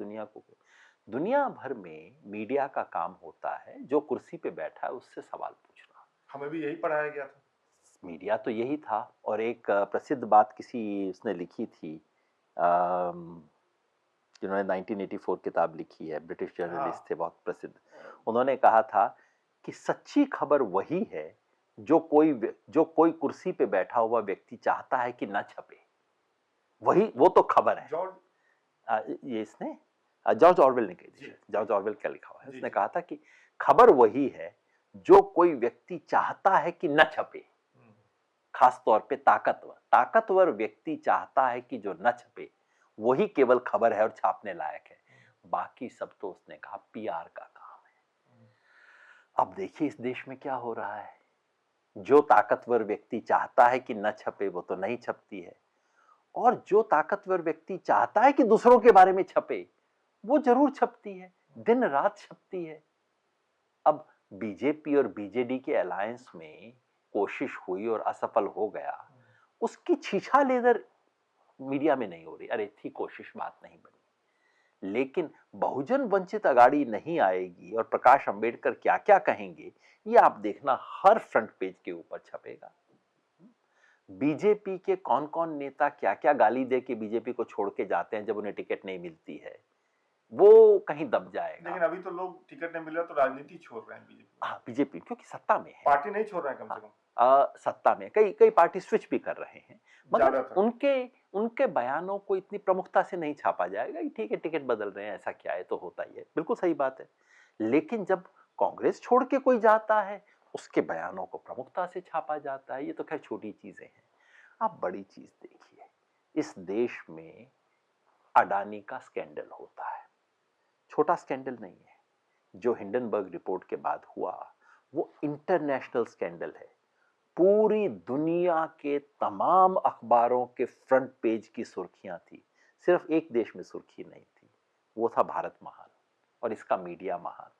दुनिया भर में मीडिया का काम होता है जो कुर्सी पे बैठा है उससे सवाल पूछना। हमें भी यही पढ़ाया गया था। मीडिया तो यही था। और एक प्रसिद्ध बात किसी उसने लिखी थी, जिन्होंने 1984 किताब लिखी है, ब्रिटिश जर्नलिस्ट थे बहुत प्रसिद्ध। उन्होंने कहा था कि सच्ची खबर वही है जो कोई कुर्सी पे बैठा हुआ व्यक्ति चाहता है कि ना छपे, वो तो खबर है। ये इसने जॉर्ज ऑरवेल ने कही, जॉर्ज ऑरवेल क्या लिखा हुआ है, उसने कहा था कि खबर वही है जो कोई व्यक्ति चाहता है कि न छपे। खास तौर पे ताकतवर व्यक्ति चाहता है कि जो न छपे वही केवल खबर है और छापने लायक है। बाकी सब तो उसने कहा पीआर का काम है। अब देखिए इस देश में क्या हो रहा है। जो ताकतवर व्यक्ति चाहता है कि न छपे वो तो नहीं छपती है, और जो ताकतवर व्यक्ति चाहता है कि दूसरों के बारे में छपे वो जरूर छपती है, दिन रात छपती है। अब बीजेपी और बीजेडी के अलायंस में कोशिश हुई और असफल हो गया, उसकी छीछा लेदर मीडिया में नहीं हो रही। अरे थी कोशिश, बात नहीं बनी। लेकिन बहुजन वंचित अगाड़ी नहीं आएगी और प्रकाश अंबेडकर क्या क्या कहेंगे ये आप देखना, हर फ्रंट पेज के ऊपर छपेगा। बीजेपी के कौन कौन नेता क्या क्या गाली दे के बीजेपी को छोड़ के जाते हैं जब उन्हें टिकट नहीं मिलती है, वो कहीं दब जाएगा। लेकिन अभी तो लोग टिकट नहीं मिल रहा तो राजनीति छोड़ रहे हैं बीजेपी। हाँ, बीजेपी क्योंकि सत्ता में है, पार्टी नहीं छोड़ रहे हैं कम से कम। सत्ता में कई पार्टी स्विच भी कर रहे हैं, मगर ज्यादातर उनके बयानों को इतनी प्रमुखता से नहीं छापा जाएगा कि ठीक है टिकट बदल रहे हैं, ऐसा क्या है, तो होता ही है, बिल्कुल सही बात है। लेकिन जब कांग्रेस छोड़ के कोई जाता है उसके बयानों को प्रमुखता से छापा जाता है। ये तो खैर छोटी चीजें हैं। आप बड़ी चीज देखिए, इस देश में अडानी का स्कैंडल होता है, छोटा स्कैंडल नहीं है। जो हिंडनबर्ग रिपोर्ट के बाद हुआ वो इंटरनेशनल स्कैंडल है। पूरी दुनिया के तमाम अखबारों के फ्रंट पेज की सुर्खियां थी, सिर्फ एक देश में सुर्खी नहीं थी, वो था भारत महान और इसका मीडिया महान।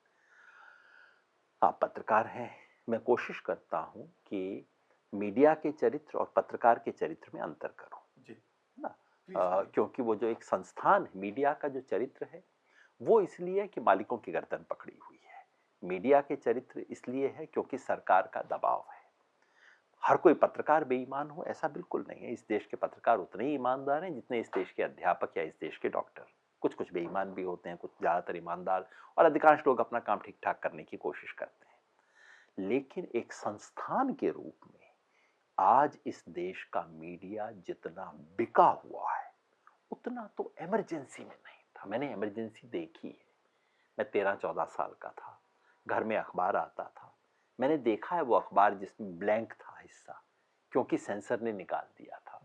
आप पत्रकार हैं, मैं कोशिश करता हूं कि मीडिया के चरित्र और पत्रकार के चरित्र में अंतर करूं जी ना। क्योंकि वो जो एक संस्थान है, मीडिया का जो चरित्र है वो इसलिए कि मालिकों की गर्दन पकड़ी हुई है। मीडिया के चरित्र इसलिए है क्योंकि सरकार का दबाव है। हर कोई पत्रकार बेईमान हो ऐसा बिल्कुल नहीं है। इस देश के पत्रकार उतने ही ईमानदार हैं जितने इस देश के अध्यापक या इस देश के डॉक्टर। कुछ कुछ बेईमान भी होते हैं, कुछ ज़्यादातर ईमानदार, और अधिकांश लोग अपना काम ठीक ठाक करने की कोशिश करते हैं। लेकिन एक संस्थान के रूप में आज इस देश का मीडिया जितना बिका हुआ है उतना तो इमरजेंसी में नहीं था। मैंने इमरजेंसी देखी है, मैं 13-14 साल का था, घर में अखबार आता था, मैंने देखा है वो अखबार जिसमें ब्लैंक था हिस्सा, क्योंकि सेंसर ने निकाल दिया था।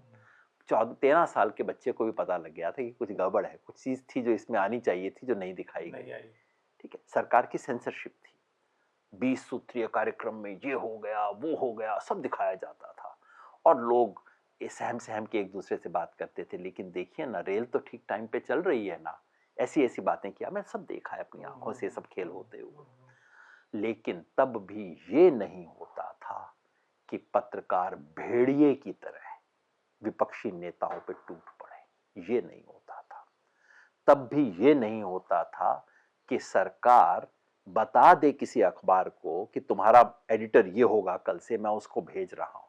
13 साल के बच्चे को भी पता लग गया था कि कुछ गड़बड़ है, कुछ चीज़ थी जो इसमें आनी चाहिए थी जो नहीं दिखाई गई। ठीक है, सरकार की सेंसरशिप थी। 20 सूत्रीय कार्यक्रम में ये हो गया वो हो गया सब दिखाया जाता था और लोग सहम सहम के एक दूसरे से बात करते थे। लेकिन देखिए ना, रेल तो ठीक टाइम पे चल रही है ना, ऐसी ऐसी बातें किया, मैं सब देखा है अपनी आंखों से सब खेल होते हुए। लेकिन तब भी ये नहीं होता था कि पत्रकार भेड़िए की तरह विपक्षी नेताओं पे टूट पड़े, ये नहीं होता था। तब भी ये नहीं होता था कि सरकार बता दे किसी अखबार को कि तुम्हारा एडिटर ये होगा कल से, मैं उसको भेज रहा हूं।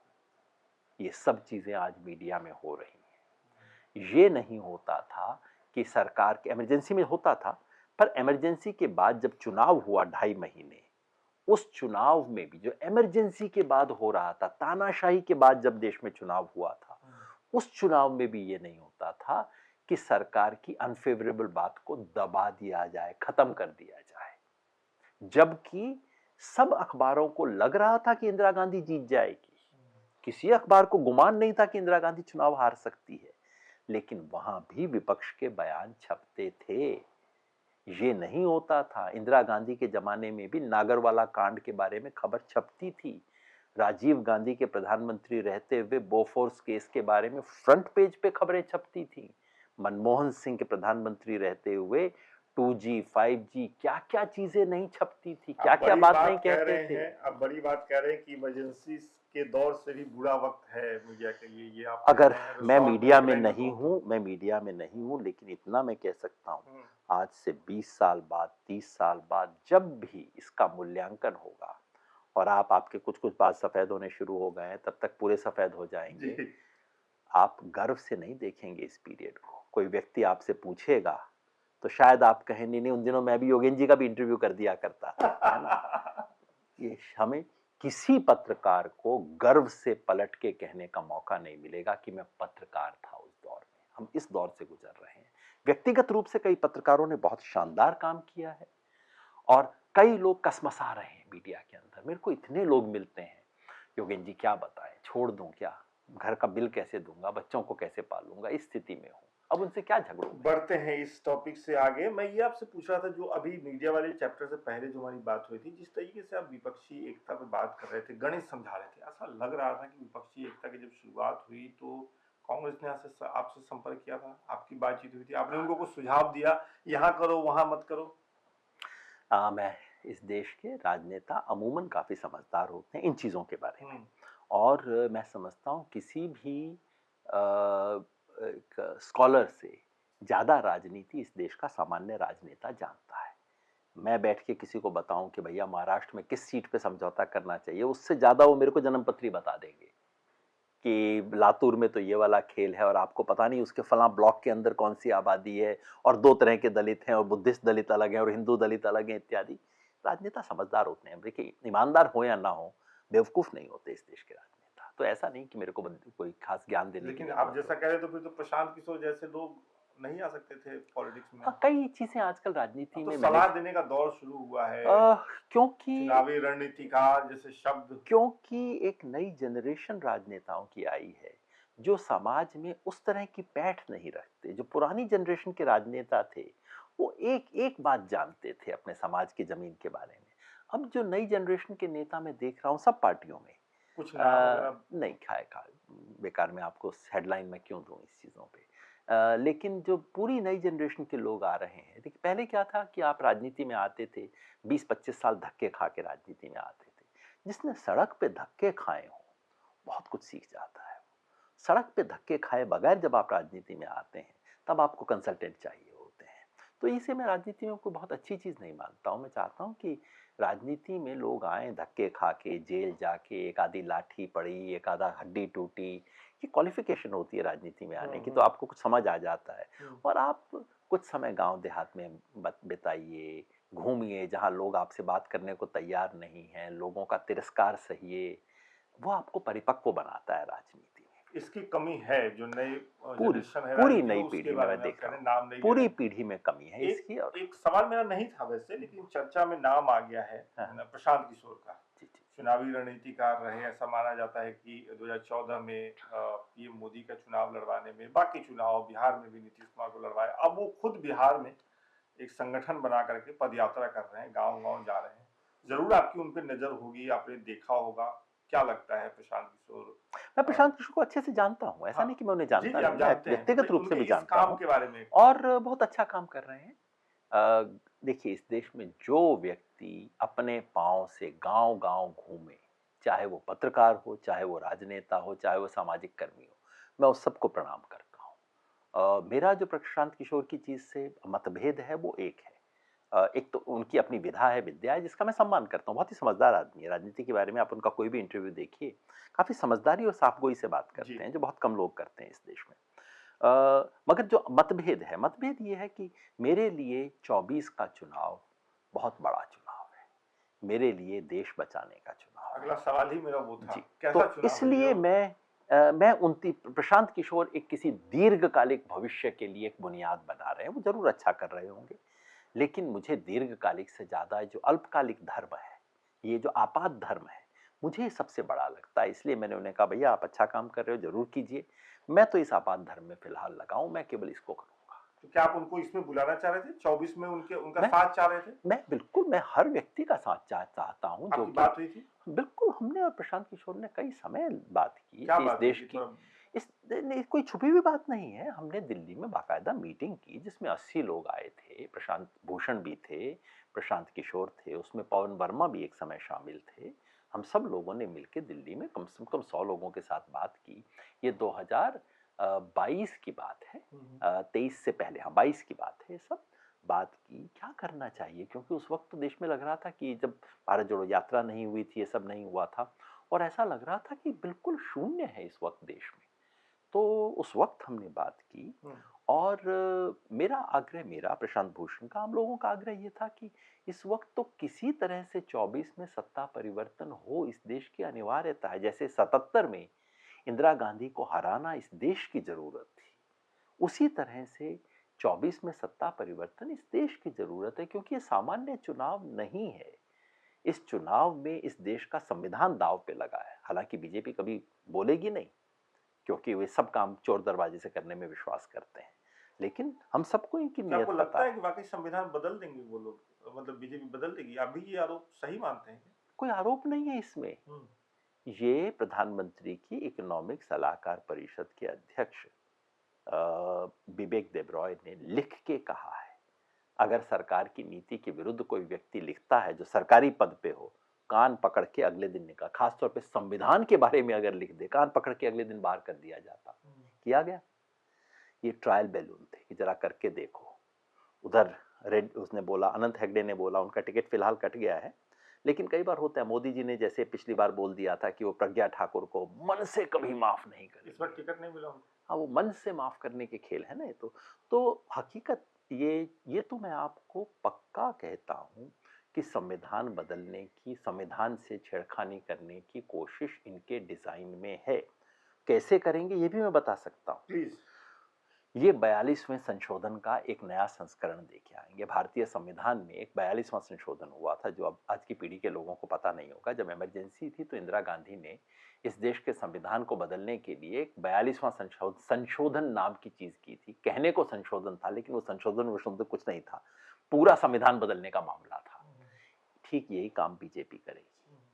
ये सब चीजें आज मीडिया में हो रही हैं। ये नहीं होता था कि सरकार के इमरजेंसी में होता था, पर इमरजेंसी के बाद जब चुनाव हुआ 2.5 महीने, उस चुनाव में भी जो इमरजेंसी के बाद हो रहा था, तानाशाही के बाद जब देश में चुनाव हुआ था, उस चुनाव में भी ये नहीं होता था कि सरकार की अनफेवरेबल बात को दबा दिया जाए, खत्म कर दिया जाए। जबकि सब अखबारों को लग रहा था कि इंदिरा गांधी जीत जाएगी, किसी अखबार को गुमान नहीं था कि इंदिरा गांधी चुनाव हार सकती है, लेकिन वहां भी विपक्ष के बयान छपते थे। ये नहीं होता था। इंदिरा गांधी के जमाने में भी नागरवाला कांड के बारे में खबर छपती थी। राजीव गांधी के प्रधानमंत्री रहते हुए बोफोर्स केस के बारे में फ्रंट पेज पे खबरें छपती थी। मनमोहन सिंह के प्रधानमंत्री रहते हुए 2G 5G क्या क्या चीजें नहीं छपती थी, क्या क्या बात नहीं कहते थे। आप बड़ी बात कह रहे हैं कि इमरजेंसी के दौर से भी बुरा वक्त है मीडिया के लिए, ये आप कह अगर रहे हैं। मैं मीडिया में नहीं हूं, लेकिन इतना मैं कह सकता हूं, आज से 20 साल बाद, 30 साल बाद जब भी इसका मूल्यांकन होगा और आपके कुछ कुछ बाल सफेद होने शुरू हो गए हैं, तब तक पूरे सफेद हो जाएंगे, आप गर्व से नहीं देखेंगे इस पीरियड को। कोई व्यक्ति आपसे पूछेगा तो शायद आप कहें नहीं नहीं, उन दिनों मैं भी योगेंद्र जी का भी इंटरव्यू कर दिया करता था, है ना। ये हमें किसी पत्रकार को गर्व से पलट के कहने का मौका नहीं मिलेगा कि मैं पत्रकार था उस दौर में। हम इस दौर से गुजर रहे हैं। व्यक्तिगत रूप से कई पत्रकारों ने बहुत शानदार काम किया है और कई लोग कसमसा रहे हैं मीडिया के अंदर। मेरे को इतने लोग मिलते हैं, योगेंद्र जी क्या बताएं, छोड़ दूं क्या, घर का बिल कैसे दूंगा, बच्चों को कैसे पालूंगा, इस स्थिति में हूं, अब उनसे क्या झगड़ूं। बढ़ते हैं इस टॉपिक से आगे। मैं ये आपसे पूछ रहा था, जो अभी मीडिया वाले चैप्टर से पहले जो हमारी बात हुई थी, जिस तरीके से आप विपक्षी एकता पे बात कर रहे थे, गणित समझा रहे थे, ऐसा लग रहा था कि विपक्षी एकता की जब शुरुआत हुई तो कांग्रेस ने आपसे संपर्क किया था, आपकी बातचीत हुई थी, आपने उनको कुछ सुझाव दिया, यहाँ करो वहां मत करो? मैं इस देश के राजनेता अमूमन काफी समझदार होते हैं इन चीजों के बारे में, और मैं समझता हूँ किसी भी स्कॉलर से ज्यादा राजनीति इस देश का सामान्य राजनेता जानता है। मैं बैठ के किसी को बताऊं कि भैया महाराष्ट्र में किस सीट पे समझौता करना चाहिए, उससे ज्यादा वो मेरे को जन्मपत्री बता देंगे कि लातूर में तो ये वाला खेल है और आपको पता नहीं उसके फला ब्लॉक के अंदर कौन सी आबादी है और 2 तरह के दलित हैं और बुद्धिस्ट दलित अलग हैं और हिंदू दलित अलग हैं इत्यादि। राजनेता समझदार होते हैं। देखिए, ईमानदार हो या ना हो, बेवकूफ नहीं होते इस देश के राजनेता। तो ऐसा नहीं कि मेरे को कोई खास ज्ञान देने की। लेकिन आप जैसा कह रहे तो फिर तो प्रशांत किशोर जैसे लोग नहीं आ सकते थे पॉलिटिक्स में? कई चीजें आजकल राजनीति तो में सलाह देने का दौर शुरू हुआ है, क्योंकि चुनावी रणनीतिकार जैसे शब्द, क्योंकि एक नई जनरेशन राजनेताओं की आई है जो समाज में उस तरह की पैठ नहीं रखते। जो पुरानी जनरेशन के राजनेता थे वो एक एक बात जानते थे अपने समाज की जमीन के बारे में। अब जो नई जनरेशन के नेता मैं देख रहा हूँ सब पार्टियों में, कुछ नाम नहीं खाए बेकार में आपको हेडलाइन में क्यों दूं इस चीज़ों पे। लेकिन जो पूरी नई जनरेशन के लोग आ रहे हैं, देखिए पहले क्या था कि आप राजनीति में आते थे 20-25 साल धक्के खा के राजनीति में आते थे। जिसने सड़क पे धक्के खाए हों बहुत कुछ सीख जाता है। सड़क पे धक्के खाए बगैर जब आप राजनीति में आते हैं तब आपको कंसल्टेंट चाहिए होते हैं। तो इसे मैं राजनीति में कोई बहुत अच्छी चीज़ नहीं मानता हूँ। मैं चाहता हूँ कि राजनीति में लोग आए धक्के खा के, जेल जाके, एक आधी लाठी पड़ी, एक आधा हड्डी टूटी, ये क्वालिफिकेशन होती है राजनीति में आने की। तो आपको कुछ समझ आ जाता है और आप कुछ समय गांव देहात में बिताइए, घूमिए, जहां लोग आपसे बात करने को तैयार नहीं हैं, लोगों का तिरस्कार सहिए, वो आपको परिपक्व बनाता है राजनीति में। इसकी कमी है जो नई जनरेशन है, पूरी नई पीढ़ी में मैं देख रहा हूँ, नाम नहीं, पूरी पीढ़ी में कमी है इसकी। और एक सवाल मेरा नहीं था वैसे, लेकिन चर्चा में नाम आ गया है प्रशांत किशोर का। चुनावी रणनीतिकार रहे, ऐसा माना जाता है कि 2014 में पीएम मोदी का चुनाव लड़वाने में, बाकी चुनाव बिहार में भी नीतीश कुमार को लड़वाए, अब वो खुद बिहार में एक संगठन बना करके पदयात्रा कर रहे हैं, गांव-गांव जा रहे हैं। जरूर आपकी उन पर नजर होगी, आपने देखा होगा। क्या लगता है प्रशांत किशोर? मैं प्रशांत किशोर को अच्छे से जानता हूँ, ऐसा नहीं कि मैं उन्हें जानता नहीं, मैं व्यक्तिगत रूप से भी जानता हूँ के बारे में, और बहुत अच्छा काम कर रहे हैं। देखिए, इस देश में जो व्यक्ति अपने पांव से गांव गांव घूमे, चाहे वो पत्रकार हो, चाहे वो राजनेता हो, चाहे वो सामाजिक कर्मी हो, मैं उस सबको प्रणाम करता हूँ। मेरा जो प्रशांत किशोर की चीज़ से मतभेद है वो एक है। एक तो उनकी अपनी विधा है, विद्या है, जिसका मैं सम्मान करता हूँ। बहुत ही समझदार आदमी है। राजनीति के बारे में आप उनका कोई भी इंटरव्यू देखिए, काफ़ी समझदारी और साफगोई से बात करते हैं, जो बहुत कम लोग करते हैं इस देश में। मगर जो मतभेद है, मतभेद ये है कि मेरे लिए 24 का चुनाव बहुत बड़ा चुनाव है, मेरे लिए देश बचाने का चुनाव। अगला सवाल ही मेरा वो था, कैसा तो चुनाव इसलिए मैं प्रशांत किशोर एक किसी दीर्घकालिक भविष्य के लिए एक बुनियाद बना रहे हैं। वो जरूर अच्छा कर रहे होंगे, लेकिन मुझे दीर्घकालिक से ज्यादा जो अल्पकालिक धर्म है, ये जो आपात धर्म है, मुझे सबसे बड़ा लगता है, इसलिए मैंने उन्हें कहा भैया आप अच्छा काम कर रहे हो, जरूर कीजिए, मैं तो इस आपात धर्म में फिलहाल लगाऊं, मैं केवल इसको करूंगा। तो क्या आप उनको इसमें बुलाना चाह रहे थे 24 में, उनका मैं साथ चाह रहे थे? बिल्कुल, मैं हर व्यक्ति का साथ चाहता हूं जो आपकी कि बात हुई थी? बिल्कुल, हमने और प्रशांत किशोर ने कई समय बात की क्या कि इस बात हुई देश थी की, थोड़ा? इस नहीं, कोई छुपी हुई बात नहीं है। हमने दिल्ली में बाकायदा मीटिंग की जिसमें 80 लोग आए थे, प्रशांत भूषण भी थे, प्रशांत किशोर थे, उसमें पवन वर्मा भी एक समय शामिल थे। हम सब लोगों ने मिलकर दिल्ली में कम से कम 100 लोगों के साथ बात की। ये 2022 की बात है, 23 से पहले, हाँ 22 की बात है। ये सब बात की क्या करना चाहिए, क्योंकि उस वक्त तो देश में लग रहा था कि जब भारत जोड़ो यात्रा नहीं हुई थी, ये सब नहीं हुआ था, और ऐसा लग रहा था कि बिल्कुल शून्य है इस वक्त देश में। तो उस वक्त हमने बात की, और मेरा आग्रह, मेरा प्रशांत भूषण का, हम लोगों का आग्रह ये था कि इस वक्त तो किसी तरह से 24 में सत्ता परिवर्तन हो, इस देश की अनिवार्यता है। जैसे 77 में इंदिरा गांधी को हराना इस देश की जरूरत थी, उसी तरह से 24 में सत्ता परिवर्तन इस देश की जरूरत है, क्योंकि ये सामान्य चुनाव नहीं है। इस चुनाव में इस देश का संविधान दांव पे लगा है। हालांकि बीजेपी कभी बोलेगी नहीं, क्योंकि वे सब काम चोर दरवाजे से करने में विश्वास करते हैं, लेकिन हम सबको इनकी क्या आपको नीयत पता लगता है है। कि वाकई संविधान बदल देंगे वो लोग, मतलब बीजेपी बदल देगी? आप भी ये आरोप सही मानते हैं क्या? कोई आरोप नहीं है इसमें। ये प्रधानमंत्री की इकोनॉमिक सलाहकार परिषद के अध्यक्ष विवेक देबरॉय ने लिख के कहा है, अगर सरकार की नीति के विरुद्ध कोई व्यक्ति लिखता है जो सरकारी पद पे हो, कान पकड़ के अगले दिन निकाल, खासतौर पे संविधान के बारे में अगर लिख दे, कान पकड़ के अगले दिन बाहर कर दिया जाता। किया गया। ये ट्रायल बैलून थे कि जरा करके देखो। उधर रेड, उसने बोला, अनंत हेगड़े ने बोला उनका टिकट फिलहाल कट गया है, लेकिन कई बार होता है, मोदी जी ने जैसे पिछली बार बोल दिया था कि वो प्रज्ञा ठाकुर को मन से कभी माफ नहीं करेंगे, इस बार टिकट नहीं मिला उनको। हाँ, वो मन से माफ करने के खेल है ना ये तो हकीकत ये तो मैं आपको पक्का कहता हूं कि संविधान बदलने की, संविधान से छेड़खानी करने की कोशिश इनके डिजाइन में है। कैसे करेंगे ये भी मैं बता सकता हूं। प्लीज। ये 42वें संशोधन का एक नया संस्करण देके आएंगे। भारतीय संविधान में एक 42वां संशोधन हुआ था, जो अब आज की पीढ़ी के लोगों को पता नहीं होगा। जब इमरजेंसी थी तो इंदिरा गांधी ने इस देश के संविधान को बदलने के लिए एक 42वां संशोधन नाम की चीज की थी। कहने को संशोधन था, लेकिन वो संशोधन कुछ नहीं था, पूरा संविधान बदलने का मामला था। ठीक यही काम बीजेपी करेगी।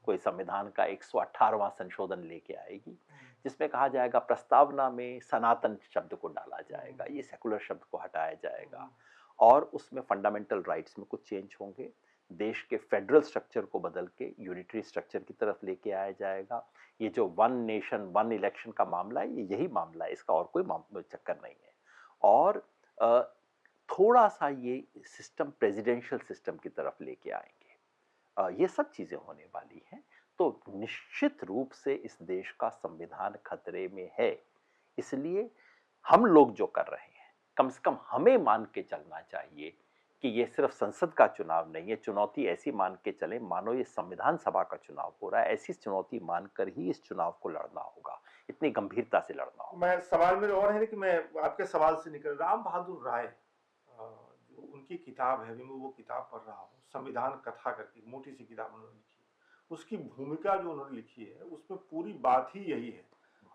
कोई संविधान का 118वां संशोधन लेके आएगी, जिसमें कहा जाएगा प्रस्तावना में सनातन शब्द को डाला जाएगा, ये सेकुलर शब्द को हटाया जाएगा, और उसमें फंडामेंटल राइट्स में कुछ चेंज होंगे। देश के फेडरल स्ट्रक्चर को बदल के यूनिटरी स्ट्रक्चर की तरफ लेके आया जाएगा। ये जो वन नेशन वन इलेक्शन का मामला है, ये यही मामला है, इसका और कोई चक्कर नहीं है। और थोड़ा सा ये सिस्टम प्रेसिडेंशियल सिस्टम की तरफ लेके आएंगे। ये सब चीजें होने वाली हैं। तो निश्चित रूप से इस देश का संविधान खतरे में है। इसलिए हम लोग जो कर रहे हैं, कम से कम हमें मान के चलना चाहिए कि ये सिर्फ संसद का चुनाव नहीं है। चुनौती ऐसी मान के चले मानो ये संविधान सभा का चुनाव हो रहा है। ऐसी चुनौती मानकर ही इस चुनाव को लड़ना होगा, इतनी गंभीरता से लड़ना होगा। मैं सवाल मेरे और है कि मैं आपके सवाल से निकल, राम बहादुर राय, जो उनकी किताब है, अभी मैं वो किताब पढ़ रहा हूँ, संविधान कथा करके मोटी सी किताब उन्होंने लिखी है। उसकी भूमिका जो उन्होंने लिखी है उसमें पूरी बात ही यही है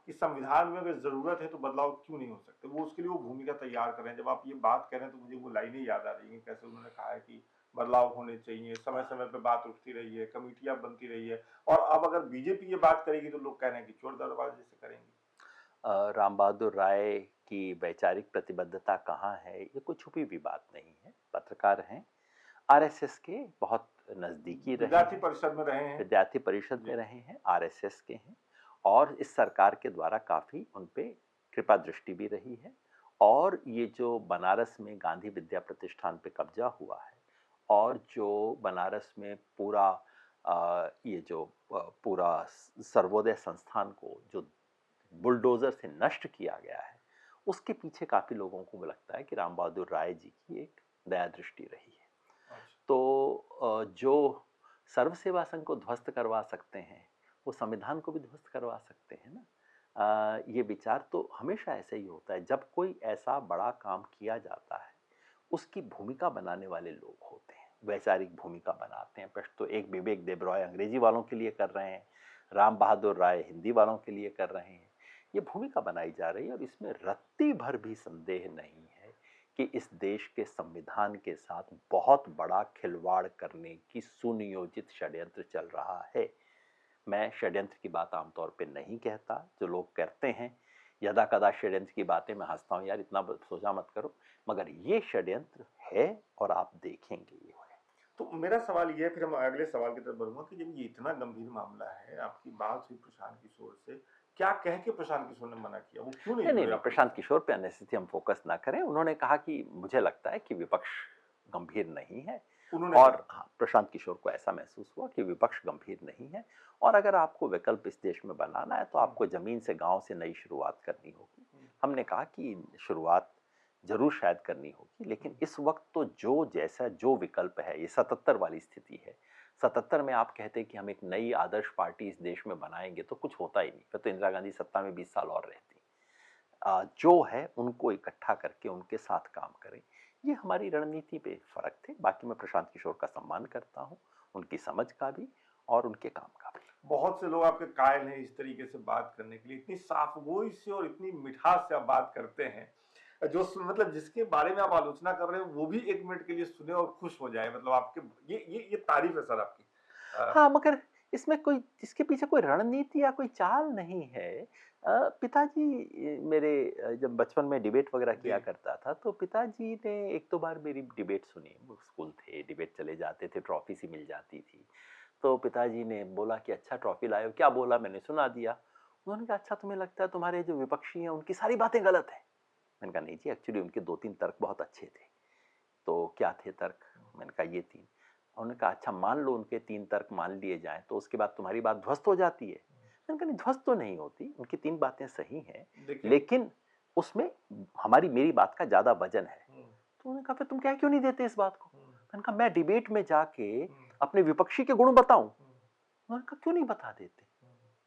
कि संविधान में अगर जरूरत है तो बदलाव क्यों नहीं हो सकते। वो उसके लिए वो भूमिका तैयार कर रहे हैं। जब आप ये बात कह रहे हैं तो मुझे वो लाइनें याद आ रही हैं, कैसे उन्होंने कहा है कि बदलाव होने चाहिए, समय समय पे बात उठती रही है, कमेटियां बनती रही है, और अब अगर बीजेपी ये बात करेगी तो लोग कह रहे हैं कि चोर दरवाजे से करेंगे। राम बहादुर राय की वैचारिक प्रतिबद्धता कहाँ है, ये कोई छुपी हुई बात नहीं है। पत्रकार हैं, आरएसएस के बहुत नजदीकी रहे विद्यार्थी हैं, परिषद में रहे हैं, विद्यार्थी परिषद में रहे हैं, आरएसएस के हैं, और इस सरकार के द्वारा काफी उन पे कृपा दृष्टि भी रही है। और ये जो बनारस में गांधी विद्या प्रतिष्ठान पे कब्जा हुआ है, और जो बनारस में पूरा ये जो पूरा सर्वोदय संस्थान को जो बुलडोजर से नष्ट किया गया है, उसके पीछे काफी लोगों को लगता है कि राम बहादुर राय जी की एक दया दृष्टि रही है। तो जो सर्व सेवा संघ को ध्वस्त करवा सकते हैं, वो संविधान को भी ध्वस्त करवा सकते हैं ना। ये विचार तो हमेशा ऐसे ही होता है, जब कोई ऐसा बड़ा काम किया जाता है उसकी भूमिका बनाने वाले लोग होते हैं, वैचारिक भूमिका बनाते हैं। प्रश्न तो एक विवेक देबरॉय अंग्रेजी वालों के लिए कर रहे हैं, राम बहादुर राय हिंदी वालों के लिए कर रहे हैं। ये भूमिका बनाई जा रही है और इसमें रत्ती भर भी संदेह नहीं है कि इस देश के संविधान के साथ बहुत बड़ा खिलवाड़ करने की सुनियोजित षड्यंत्र चल रहा है। मैं षड्यंत्र की बात आमतौर पे नहीं कहता, जो लोग करते हैं यदा कदा षड्यंत्र की बातें मैं हंसता हूँ, यार इतना सोचा मत करो, मगर ये षड्यंत्र है और आप देखेंगे ये है। तो मेरा सवाल ये है, फिर हम अगले सवाल की तरफ बढ़ूंगा कि जब ये इतना गंभीर मामला है, आपकी बात हुई प्रशांत किशोर से, क्या कह के प्रशांत किशोर ने मना किया, वो क्यों नहीं नहीं जुड़े? प्रशांत किशोर पे अननेसेसरी हम फोकस ना करें। उन्होंने कहा कि मुझे लगता है कि विपक्ष गंभीर नहीं है, और हाँ, प्रशांत किशोर को ऐसा महसूस हुआ कि विपक्ष गंभीर नहीं है, और अगर आपको विकल्प इस देश में बनाना है तो आपको जमीन से, गांव से नई शुरुआत करनी होगी। हमने कहा कि शुरुआत जरूर शायद करनी होगी, लेकिन इस वक्त तो जो विकल्प है, ये 77 वाली स्थिति है। 77 में आप कहते कि हम एक नई आदर्श पार्टी इस देश में बनाएंगे तो कुछ होता ही नहीं, फिर तो इंदिरा गांधी सत्ता में 20 साल और रहती। जो है उनको इकट्ठा करके उनके साथ काम करें, ये हमारी रणनीति पे फर्क थे। बाकी मैं प्रशांत किशोर का सम्मान करता हूँ, उनकी समझ का भी और उनके काम का भी। बहुत से लोग आपके कायल हैं इस तरीके से बात करने के लिए, इतनी साफगोई से और इतनी मिठास से आप बात करते हैं, जो मतलब जिसके बारे में आप आलोचना कर रहे हैं वो भी 1 मिनट के लिए सुने और खुश हो जाए, मतलब आपके ये तारीफ है सर आपकी। हाँ, मगर इसमें कोई, इसके पीछे कोई रणनीति या कोई चाल नहीं है। पिताजी मेरे जब बचपन में डिबेट वगैरह किया करता था, तो पिताजी ने एक दो बार मेरी डिबेट सुनी। वो स्कूल थे, डिबेट चले जाते थे, ट्रॉफी सी मिल जाती थी। तो पिताजी ने बोला कि अच्छा ट्रॉफी लाए हो, क्या बोला, मैंने सुना दिया। उन्होंने कहा अच्छा तुम्हें लगता है तुम्हारे जो विपक्षी हैं उनकी सारी बातें गलत हैं? मैंने कहा नहीं जी, एक्चुअली उनके 2-3 तर्क बहुत अच्छे थे। तो क्या थे तर्क? मैंने कहा ये 3। उन्होंने कहा अच्छा मान लो उनके 3 तर्क मान लिए जाएं तो उसके बाद तुम्हारी बात ध्वस्त हो जाती है। मैंने कहा नहीं, ध्वस्त तो नहीं होती, उनकी 3 बातें सही हैं, लेकिन उसमें मेरी बात का ज्यादा वजन है। तो उन्होंने कहा फिर तुम क्या क्यों नहीं देते इस बात को? मैंने कहा मैं डिबेट में जाके अपने विपक्षी के गुण बताऊं। उन्होंने कहा क्यों नहीं बता देते?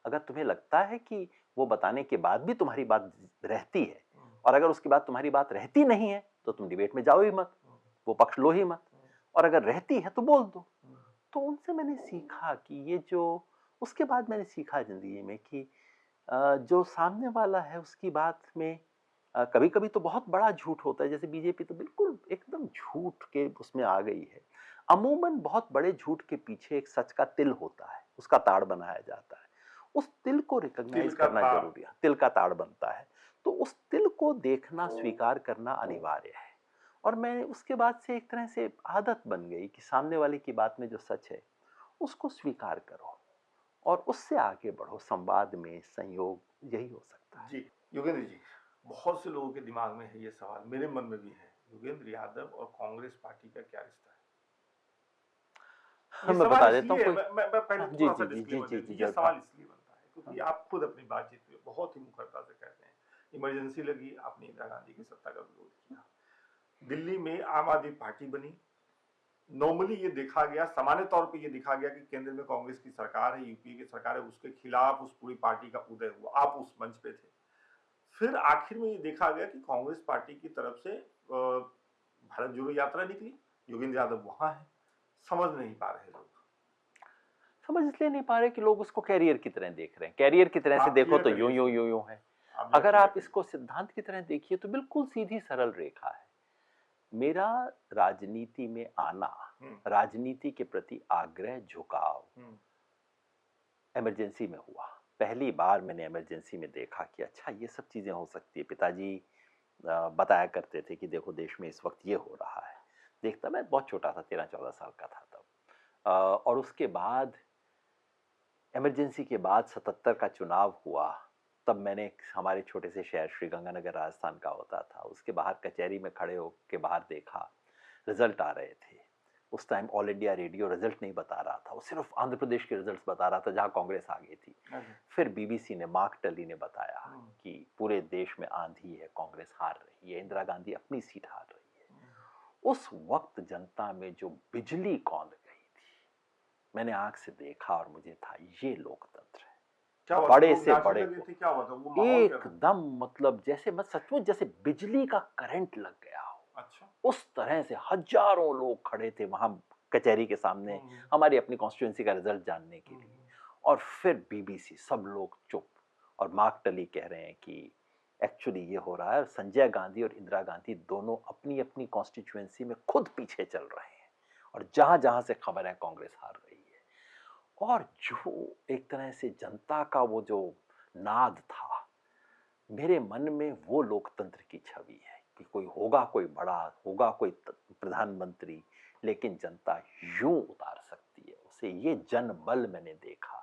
अगर तुम्हें लगता है कि वो बताने के बाद भी तुम्हारी बात रहती है, और अगर उसके बाद तुम्हारी बात रहती नहीं है, तो तुम डिबेट में जाओ ही मत, वो पक्ष लो ही मत, और अगर रहती है तो बोल दो। तो उनसे मैंने सीखा कि ये जो, उसके बाद मैंने सीखा जिंदगी में कि जो सामने वाला है उसकी बात में कभी कभी तो बहुत बड़ा झूठ होता है। जैसे बीजेपी तो बिल्कुल एकदम झूठ के उसमें आ गई है। अमूमन बहुत बड़े झूठ के पीछे एक सच का तिल होता है, उसका ताड़ बनाया जाता है। उस तिल को रिकॉग्नाइज करना जरूरी है, तिल का ताड़ बनता है, तो उस तिल को देखना, स्वीकार करना अनिवार्य है। और मैं उसके बाद से एक तरह से आदत बन गई कि सामने वाले की बात में जो सच है उसको स्वीकार करो और उससे आगे बढ़ो। संवाद में संयोग यही हो सकता है। जी योगेंद्र जी, बहुत से लोगों के दिमाग में है ये सवाल, मेरे मन में भी है, योगेंद्र यादव और कांग्रेस पार्टी का क्या रिश्ता है? मैं बता देता हूँ। मैं पहले थोड़ा सा डिस्क्लेमर दे दूं, ये सवाल इसलिए बनता है क्योंकि आप खुद अपनी बातचीत में बहुत ही मुखरता से कहते हैं इमरजेंसी लगी, आपने इंदिरा गांधी की सत्ता का विरोध किया, दिल्ली में आम आदमी पार्टी बनी। नॉर्मली ये देखा गया, सामान्य तौर पे ये देखा गया कि केंद्र में कांग्रेस की सरकार है, यूपीए की सरकार है, उसके खिलाफ उस पूरी पार्टी का उदय हुआ, आप उस मंच पे थे। फिर आखिर में ये देखा गया कि कांग्रेस पार्टी की तरफ से भारत जोड़ो यात्रा निकली, योगेंद्र यादव वहां है। समझ नहीं पा रहे लोग। समझ इसलिए नहीं पा रहे कि लोग उसको कैरियर की तरह देख रहे हैं। कैरियर की तरह से देखो तो यूं यूं यूं यूं है। अगर आप इसको सिद्धांत की तरह देखिए तो बिल्कुल सीधी सरल रेखा है। मेरा राजनीति में आना, राजनीति के प्रति आग्रह, झुकाव इमरजेंसी में हुआ। पहली बार मैंने इमरजेंसी में देखा कि अच्छा ये सब चीजें हो सकती है। पिताजी बताया करते थे कि देखो देश में इस वक्त ये हो रहा है। देखता, मैं बहुत छोटा था, 13-14 साल का था तब। और उसके बाद इमरजेंसी के बाद 77 का चुनाव हुआ, तब मैंने हमारे छोटे से शहर श्रीगंगानगर राजस्थान का होता था, उसके बाहर कचहरी में खड़े होकर बाहर देखा, रिजल्ट आ रहे थे। उस time all India radio result नहीं बता रहा था, वो सिर्फ आंध्र प्रदेश के रिजल्ट्स बता रहा था जहां कांग्रेस आ गई थी। फिर बीबीसी ने, मार्क टली ने बताया कि पूरे देश में आंधी है, कांग्रेस हार रही है, इंदिरा गांधी अपनी सीट हार रही है। उस वक्त जनता में जो बिजली कौंध गई थी, मैंने आंख से देखा और मुझे था ये लोकतंत्र है। क्या बड़े से बड़े को क्या हुआ था? वो एकदम, मतलब जैसे मत सचमुच जैसे बिजली का करंट लग गया हो। अच्छा। उस तरह से हजारों लोग खड़े थे वहां कचहरी के सामने, हमारी अपनी कॉन्स्टिट्यूएंसी का रिजल्ट जानने के लिए। और फिर बीबीसी, सब लोग चुप। और मार्क टली कह रहे हैं कि एक्चुअली ये हो रहा है, संजय गांधी और इंदिरा गांधी दोनों अपनी अपनी कॉन्स्टिट्यूएंसी में खुद पीछे चल रहे हैं और जहां जहां से खबर है कांग्रेस हार रही है। और जो एक तरह से जनता का वो जो नाद था, मेरे मन में वो लोकतंत्र की छवि है कि कोई होगा, कोई बड़ा होगा, कोई प्रधानमंत्री, लेकिन जनता यूं उतार सकती है उसे, ये जन बल मैंने देखा।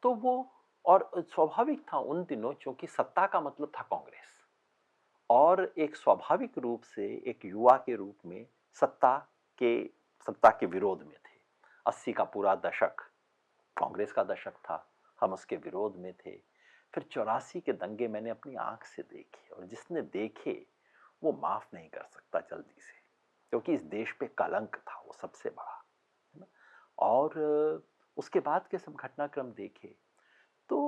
तो वो, और स्वाभाविक था उन दिनों, क्योंकि सत्ता का मतलब था कांग्रेस, और एक स्वाभाविक रूप से एक युवा के रूप में सत्ता के विरोध में थे। 80 का पूरा दशक कांग्रेस का दशक था, हम उसके विरोध में थे। फिर 84 के दंगे मैंने अपनी आंख से देखे, और जिसने देखे वो माफ नहीं कर सकता जल्दी से, क्योंकि इस देश पे कलंक था वो सबसे बड़ा, है ना। और उसके बाद के सब घटनाक्रम देखे तो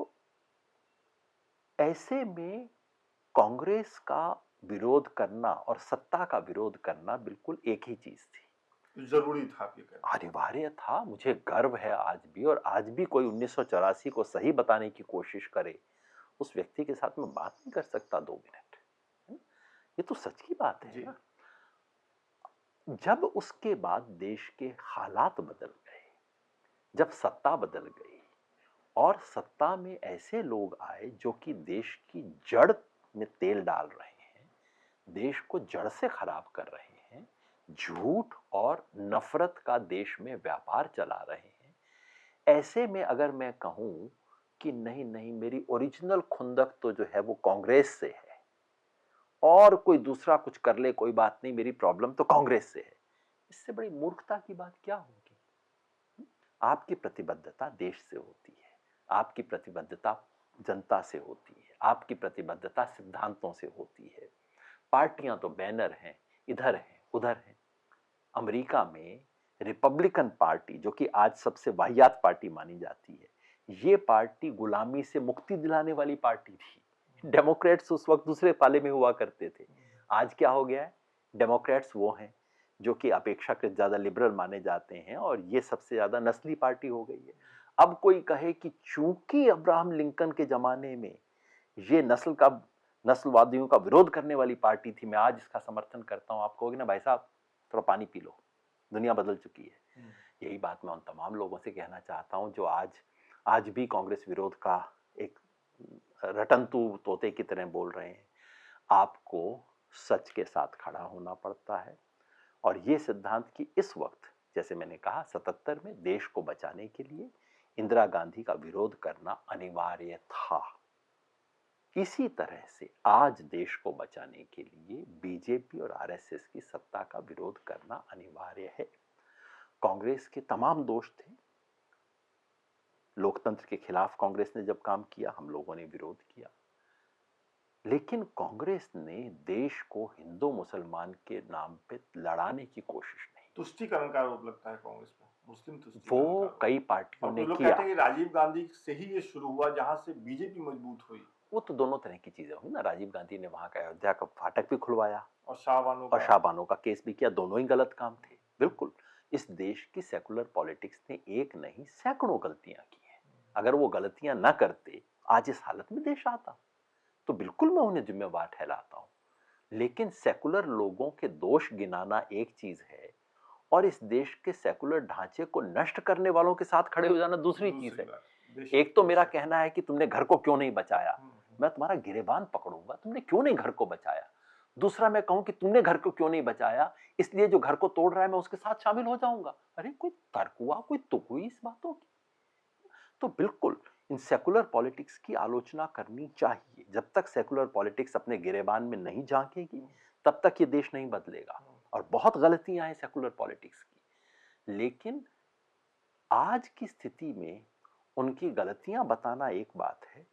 ऐसे में कांग्रेस का विरोध करना और सत्ता का विरोध करना बिल्कुल एक ही चीज थी। जरूरी था, आप ये कह रहे हैं। अनिवार्य था। मुझे गर्व है आज भी, और आज भी कोई 1984 को सही बताने की कोशिश करे, उस व्यक्ति के साथ मैं बात नहीं कर सकता 2 मिनट। ये तो सच की बात है ना। जब उसके बाद देश के हालात बदल गए, जब सत्ता बदल गई और सत्ता में ऐसे लोग आए जो कि देश की जड़ में तेल डाल रहे हैं, देश को जड़ से खराब कर रहे हैं, झूठ और नफरत का देश में व्यापार चला रहे हैं, ऐसे में अगर मैं कहूं कि नहीं नहीं, मेरी ओरिजिनल खुंदक तो जो है वो कांग्रेस से है, और कोई दूसरा कुछ कर ले कोई बात नहीं, मेरी प्रॉब्लम तो कांग्रेस से है, इससे बड़ी मूर्खता की बात क्या होगी। आपकी प्रतिबद्धता देश से होती है, आपकी प्रतिबद्धता जनता से होती है, आपकी प्रतिबद्धता सिद्धांतों से होती है। पार्टियां तो बैनर हैं, इधर हैं उधर हैं। अमेरिका में रिपब्लिकन पार्टी, जो कि आज सबसे वाहियात पार्टी मानी जाती है, ये पार्टी गुलामी से मुक्ति दिलाने वाली पार्टी थी। डेमोक्रेट्स उस वक्त दूसरे पाले में हुआ करते थे। आज क्या हो गया है, डेमोक्रेट्स वो हैं जो कि अपेक्षाकृत ज्यादा लिबरल माने जाते हैं, और ये सबसे ज्यादा नस्ली पार्टी हो गई है। अब कोई कहे कि चूंकि अब्राहम लिंकन के जमाने में ये नस्लवादियों का विरोध करने वाली पार्टी थी, मैं आज इसका समर्थन करता हूं, आप कहोगे ना भाई साहब थोड़ा पानी पी लो, दुनिया बदल चुकी है। यही बात मैं उन तमाम लोगों से कहना चाहता हूं जो आज भी कांग्रेस विरोध का एक रटंतू तोते की तरह बोल रहे हैं। आपको सच के साथ खड़ा होना पड़ता है, और ये सिद्धांत कि इस वक्त, जैसे मैंने कहा 77 में देश को बचाने के लिए इंदिरा गांधी का विरोध करना अनिवार्य था, इसी तरह से आज देश को बचाने के लिए बीजेपी और आरएसएस की सत्ता का विरोध करना अनिवार्य है। कांग्रेस के तमाम दोष थे, लोकतंत्र के खिलाफ कांग्रेस ने जब काम किया हम लोगों ने विरोध किया, लेकिन कांग्रेस ने देश को हिंदू मुसलमान के नाम पे लड़ाने की कोशिश नहीं। तुष्टीकरण का आरोप लगता है कांग्रेस पर, मुस्लिम तुष्टीकरण वो का। कई पार्टियों ने लोग किया। कहते हैं कि राजीव गांधी से ही ये शुरू हुआ, जहां से बीजेपी मजबूत हुई। वो तो दोनों तरह की चीजें हुई ना, राजीव गांधी ने वहां का अयोध्या का फाटक भी खुलवाया और शाहबानो का केस भी किया, दोनों ही गलत काम थे। बिल्कुल, इस देश की सेकुलर पॉलिटिक्स ने एक नहीं सैकड़ों गलतियां की हैं। अगर वो गलतियां ना करते आज इस हालत में देश आता, तो बिल्कुल मैं उन्हें जिम्मेवार ठहराता हूं। लेकिन सेकुलर लोगों के दोष गिनाना एक चीज है, और इस देश के सेकुलर ढांचे को नष्ट करने वालों के साथ खड़े हो जाना दूसरी चीज है। एक तो मेरा कहना है कि तुमने घर को क्यों नहीं बचाया, मैं तुम्हारा गिरेबान पकड़ूंगा, तुमने क्यों नहीं घर को बचाया। दूसरा मैं कहूं कि तुमने घर को क्यों नहीं बचाया, इसलिए जो घर को तोड़ रहा है मैं उसके साथ शामिल हो जाऊंगा। अरे कोई तर्क हुआ, कोई तुक हुई इस बातों की। तो बिल्कुल इन सेकुलर पॉलिटिक्स की आलोचना करनी चाहिए। जब तक सेकुलर पॉलिटिक्स अपने गिरेबान में नहीं झांकेगी तब तक ये देश नहीं बदलेगा, और बहुत गलतियां हैं सेकुलर पॉलिटिक्स की। लेकिन आज की स्थिति में उनकी गलतियां बताना एक बात है,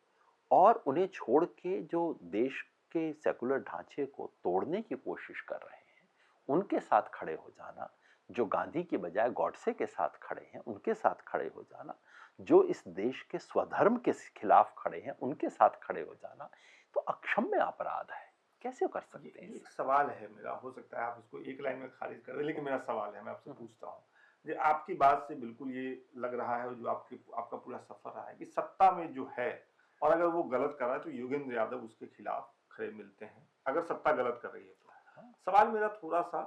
और उन्हें छोड़ के जो देश के सेकुलर ढांचे को तोड़ने की कोशिश कर रहे हैं उनके साथ खड़े हो जाना, जो गांधी के बजाय गॉडसे के साथ खड़े हैं उनके साथ खड़े हो जाना, जो इस देश के स्वधर्म के खिलाफ खड़े हैं उनके साथ खड़े हो जाना, तो अक्षम्य अपराध है। कैसे कर सकते हैं? एक सवाल है मेरा, हो सकता है आप इसको एक लाइन में खारिज कर दें, लेकिन मेरा सवाल है, मैं आपसे पूछता हूँ। जो आपकी बात से बिल्कुल ये लग रहा है, जो आपका पूरा सफर रहा है कि सत्ता में जो है और अगर वो गलत कर रहा है तो योगेंद्र यादव उसके खिलाफ खड़े मिलते हैं, अगर सत्ता गलत कर रही है तो। सवाल मेरा थोड़ा सा